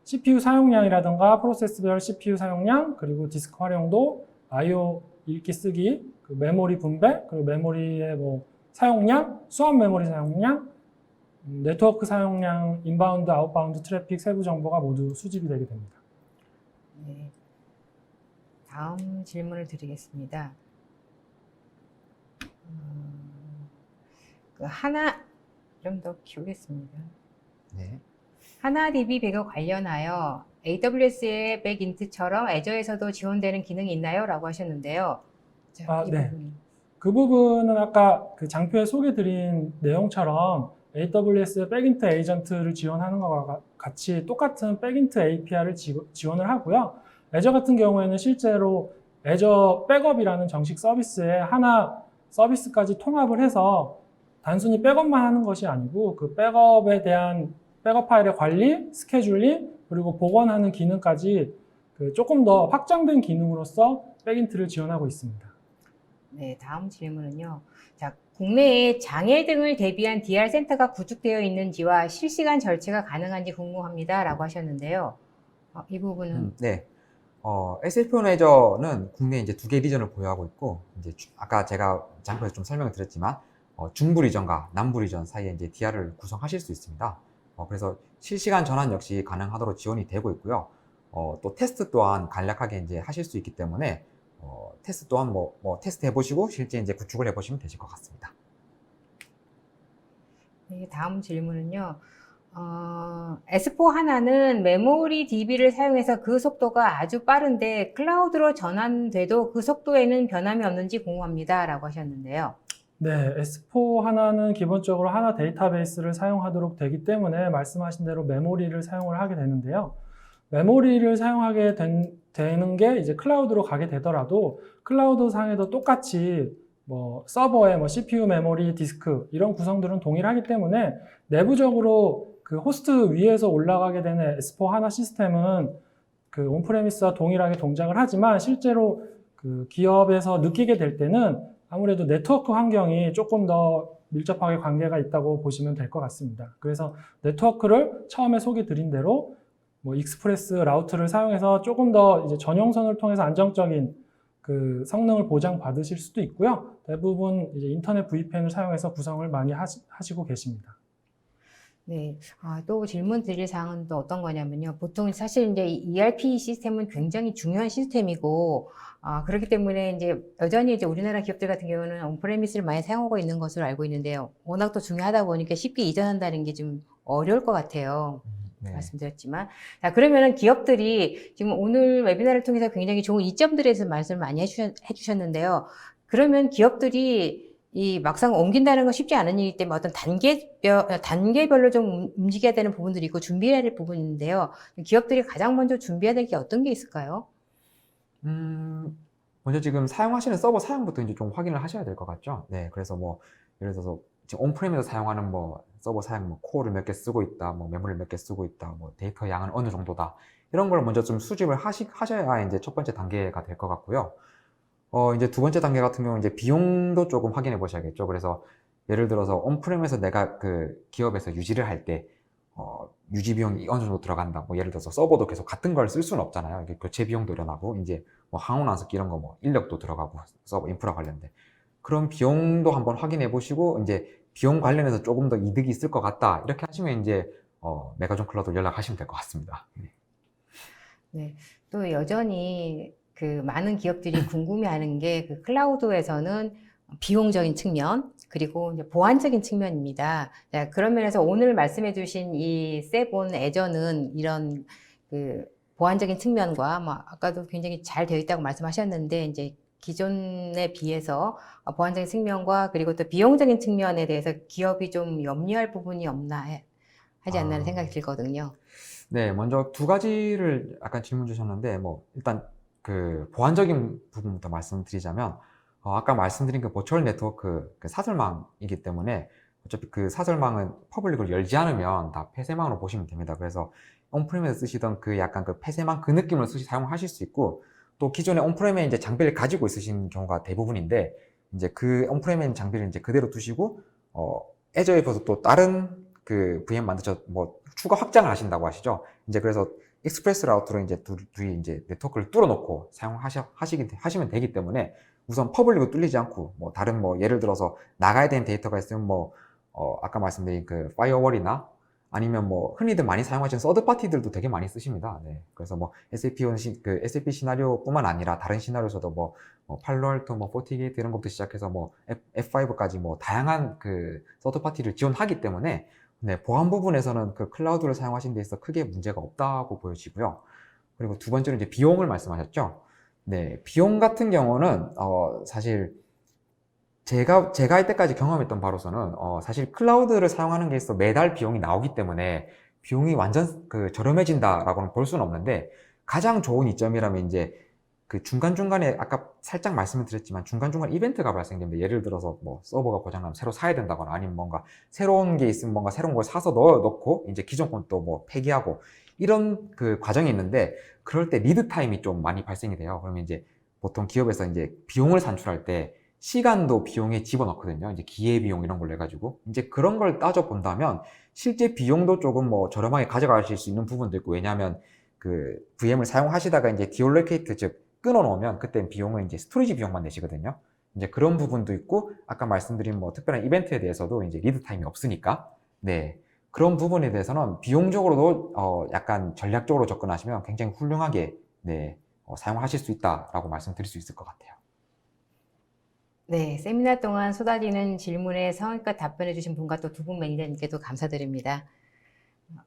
C: CPU 사용량이라든가 프로세스별 CPU 사용량, 그리고 디스크 활용도, I/O 읽기 쓰기, 그 메모리 분배, 그리고 메모리의 뭐 사용량, 수압 메모리 사용량, 네트워크 사용량, 인바운드, 아웃바운드 트래픽 세부 정보가 모두 수집이 되게 됩니다.
A: 네. 다음 질문을 드리겠습니다. 그 하나 좀 더 키우겠습니다.
B: 네.
A: 하나DB 배경 관련하여 AWS의 백인트처럼 애저에서도 지원되는 기능이 있나요? 라고 하셨는데요. 자, 이
C: 네.
A: 부분.
C: 그 부분은 아까 그 장표에 소개드린 내용처럼 AWS의 백인트 에이전트를 지원하는 것과 같이 똑같은 백인트 API를 지원을 하고요. 애저 같은 경우에는 실제로 애저 백업이라는 정식 서비스에 하나 서비스까지 통합을 해서 단순히 백업만 하는 것이 아니고 그 백업에 대한 백업 파일의 관리, 스케줄링, 그리고 복원하는 기능까지 그 조금 더 확장된 기능으로서 백인트를 지원하고 있습니다.
A: 네, 다음 질문은요. 자, 국내에 장애 등을 대비한 DR 센터가 구축되어 있는지와 실시간 절차가 가능한지 궁금합니다. 라고 하셨는데요. 이 부분은
B: 네. SAP 애저는 국내에 이제 2개 리전을 보유하고 있고, 이제 아까 제가 장표에서 좀 설명을 드렸지만, 중부 리전과 남부 리전 사이에 이제 DR을 구성하실 수 있습니다. 그래서 실시간 전환 역시 가능하도록 지원이 되고 있고요. 또 테스트 또한 간략하게 이제 하실 수 있기 때문에, 테스트 또한 테스트 해보시고 실제 이제 구축을 해보시면 되실 것 같습니다.
A: 네, 다음 질문은요. S4 하나는 메모리 DB를 사용해서 그 속도가 아주 빠른데 클라우드로 전환돼도 그 속도에는 변함이 없는지 궁금합니다. 라고 하셨는데요.
C: 네, S4 하나는 기본적으로 하나 데이터베이스를 사용하도록 되기 때문에 말씀하신 대로 메모리를 사용을 하게 되는데요. 메모리를 사용하게 되는 게 이제 클라우드로 가게 되더라도 클라우드 상에도 똑같이 뭐 서버에 뭐 CPU, 메모리, 디스크 이런 구성들은 동일하기 때문에 내부적으로 그 호스트 위에서 올라가게 되는 S4 하나 시스템은 그 온프레미스와 동일하게 동작을 하지만 실제로 그 기업에서 느끼게 될 때는 아무래도 네트워크 환경이 조금 더 밀접하게 관계가 있다고 보시면 될 것 같습니다. 그래서 네트워크를 처음에 소개 드린 대로 뭐 익스프레스 라우트를 사용해서 조금 더 이제 전용선을 통해서 안정적인 그 성능을 보장받으실 수도 있고요. 대부분 이제 인터넷 VPN을 사용해서 구성을 많이 하시고 계십니다.
A: 네, 또 질문 드릴 사항은 또 어떤 거냐면요. 보통 사실 이제 ERP 시스템은 굉장히 중요한 시스템이고, 그렇기 때문에 이제 여전히 이제 우리나라 기업들 같은 경우는 온프레미스를 많이 사용하고 있는 것으로 알고 있는데요. 워낙 또 중요하다 보니까 쉽게 이전한다는 게 좀 어려울 것 같아요.
B: 네.
A: 말씀드렸지만. 자, 그러면은 기업들이 지금 오늘 웨비나를 통해서 굉장히 좋은 이점들에 대해서 말씀을 많이 해주셨는데요. 그러면 기업들이 이 막상 옮긴다는 건 쉽지 않은 일이기 때문에 어떤 단계별로 좀 움직여야 되는 부분들이 있고 준비해야 될 부분인데요. 기업들이 가장 먼저 준비해야 될 게 어떤 게 있을까요?
B: 먼저 지금 사용하시는 서버 사용부터 이제 좀 확인을 하셔야 될 것 같죠. 네, 그래서 뭐 예를 들어서 지금 온프레미에서 사용하는 뭐 서버 사용, 뭐 코어를 몇 개 쓰고 있다, 뭐 메모리를 몇 개 쓰고 있다, 뭐 데이터 양은 어느 정도다, 이런 걸 먼저 좀 수집을 하셔야 이제 첫 번째 단계가 될 것 같고요. 이제 두 번째 단계 같은 경우는 이제 비용도 조금 확인해 보셔야겠죠. 그래서 예를 들어서 온프레미에서 내가 그 기업에서 유지를 할 때 유지 비용이 어느 정도 들어간다. 뭐 예를 들어서 서버도 계속 같은 걸 쓸 수는 없잖아요. 이게 교체 비용도 일어나고 이제 뭐 항원 안습기 이런 거 뭐 인력도 들어가고 서버 인프라 관련된 그런 비용도 한번 확인해 보시고 이제 비용 관련해서 조금 더 이득이 있을 것 같다. 이렇게 하시면 이제 메가존 클라우드 연락하시면 될 것 같습니다.
A: 네, 또 여전히 그 많은 기업들이 궁금해하는 게 그 클라우드에서는 비용적인 측면 그리고 이제 보안적인 측면입니다. 자, 그런 면에서 오늘 말씀해주신 이 세본 애저는 이런 그 보안적인 측면과 뭐 아까도 굉장히 잘 되어 있다고 말씀하셨는데 이제 기존에 비해서 보안적인 측면과 그리고 또 비용적인 측면에 대해서 기업이 좀 염려할 부분이 없나 하지 않나는 생각이 들거든요.
B: 네, 먼저 두 가지를 약간 질문 주셨는데, 뭐, 일단 그 보안적인 부분부터 말씀드리자면, 아까 말씀드린 그 버추얼 네트워크, 그 사설망이기 때문에 어차피 그 사설망은 퍼블릭을 열지 않으면 다 폐쇄망으로 보시면 됩니다. 그래서 온프레임에서 쓰시던 그 약간 그 폐쇄망 그 느낌으로 사용하실 수 있고, 또 기존에 온프레임에 이제 장비를 가지고 있으신 경우가 대부분인데, 이제 그 온프레임에 있는 장비를 이제 그대로 두시고, 애저에서 또 다른 그 VM 만드셔, 뭐, 추가 확장을 하신다고 하시죠. 이제 그래서 익스프레스 라우터로 이제 둘이 이제 네트워크를 뚫어놓고 하시면 되기 때문에 우선 퍼블릭을 뚫리지 않고, 뭐, 다른 뭐, 예를 들어서 나가야 되는 데이터가 있으면 뭐, 아까 말씀드린 그 파이어월이나 아니면 뭐, 흔히들 많이 사용하시는 서드 파티들도 되게 많이 쓰십니다. 네. 그래서 뭐, SAP 시나리오 뿐만 아니라 다른 시나리오에서도 뭐, 팔로알토, 뭐, 포티게이트 이런 것부터 시작해서 뭐, F5까지 뭐, 다양한 그 서드 파티를 지원하기 때문에 네, 보안 부분에서는 그 클라우드를 사용하신 데 있어서 크게 문제가 없다고 보여지고요. 그리고 두 번째로 이제 비용을 말씀하셨죠. 네, 비용 같은 경우는, 사실, 제가 할 때까지 경험했던 바로서는, 사실 클라우드를 사용하는 게 있어 매달 비용이 나오기 때문에 비용이 완전 그 저렴해진다라고는 볼 수는 없는데, 가장 좋은 이점이라면 이제 그 중간중간에 아까 살짝 말씀을 드렸지만 중간중간 이벤트가 발생됩니다. 예를 들어서 뭐 서버가 고장나면 새로 사야 된다거나 아니면 뭔가 새로운 게 있으면 뭔가 새로운 걸 사서 넣고 이제 기존 건 또 뭐 폐기하고 이런 그 과정이 있는데 그럴 때 리드 타임이 좀 많이 발생이 돼요. 그러면 이제 보통 기업에서 이제 비용을 산출할 때 시간도 비용에 집어넣거든요. 이제 기회비용 이런 걸로 해가지고 이제 그런 걸 따져 본다면 실제 비용도 조금 뭐 저렴하게 가져가실 수 있는 부분도 있고 왜냐하면 그 VM을 사용하시다가 이제 디올로케이트 즉 끊어놓으면 그때 비용은 이제 스토리지 비용만 내시거든요. 이제 그런 부분도 있고 아까 말씀드린 뭐 특별한 이벤트에 대해서도 이제 리드 타임이 없으니까 네 그런 부분에 대해서는 비용적으로도 약간 전략적으로 접근하시면 굉장히 훌륭하게 네 사용하실 수 있다라고 말씀드릴 수 있을 것 같아요.
A: 네, 세미나 동안 쏟아지는 질문에 성의껏 답변해 주신 분과 또 두 분 매니저님께도 감사드립니다.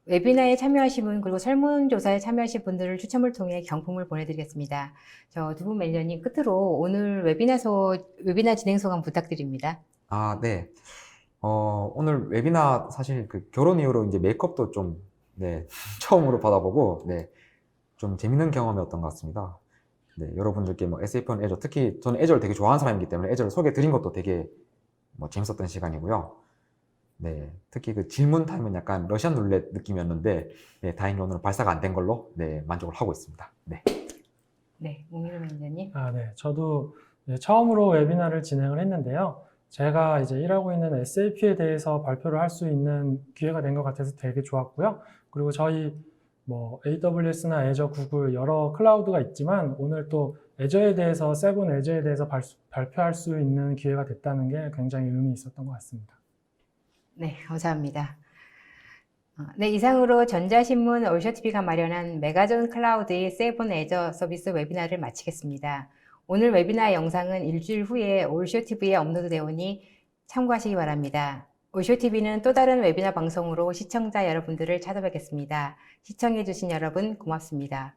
A: 웨비나에 참여하신 분 그리고 설문조사에 참여하신 분들을 추첨을 통해 경품을 보내드리겠습니다. 저 두 분 매니저님 끝으로 오늘 웨비나 진행 소감 부탁드립니다.
B: 아, 네. 오늘 웨비나 사실 그 결혼 이후로 이제 메이크업도 좀, 네, 처음으로 받아보고, 네, 좀 재밌는 경험이었던 것 같습니다. 네, 여러분들께 뭐 SAP on Azure, 특히 저는 애저를 되게 좋아하는 사람이기 때문에 애저를 소개해 드린 것도 되게 뭐 재밌었던 시간이고요. 네, 특히 그 질문 타임은 약간 러시안 룰렛 느낌이었는데, 네, 다행히 오늘 발사가 안 된 걸로, 네, 만족을 하고 있습니다. 네.
A: 네, 문민호 매니저님.
C: 네. 저도 처음으로 웨비나를 진행을 했는데요. 제가 이제 일하고 있는 SAP에 대해서 발표를 할 수 있는 기회가 된 것 같아서 되게 좋았고요. 그리고 저희 뭐 AWS나 애저, 구글 여러 클라우드가 있지만 오늘 또 애저에 대해서 세븐 애저에 대해서 발표할 수 있는 기회가 됐다는 게 굉장히 의미 있었던 것 같습니다.
A: 네, 감사합니다. 네, 이상으로 전자신문 올쇼TV가 마련한 메가존 클라우드의 세븐 애저 서비스 웨비나를 마치겠습니다. 오늘 웨비나 영상은 일주일 후에 올쇼TV에 업로드되어 오니 참고하시기 바랍니다. 올쇼TV는 또 다른 웨비나 방송으로 시청자 여러분들을 찾아뵙겠습니다. 시청해주신 여러분 고맙습니다.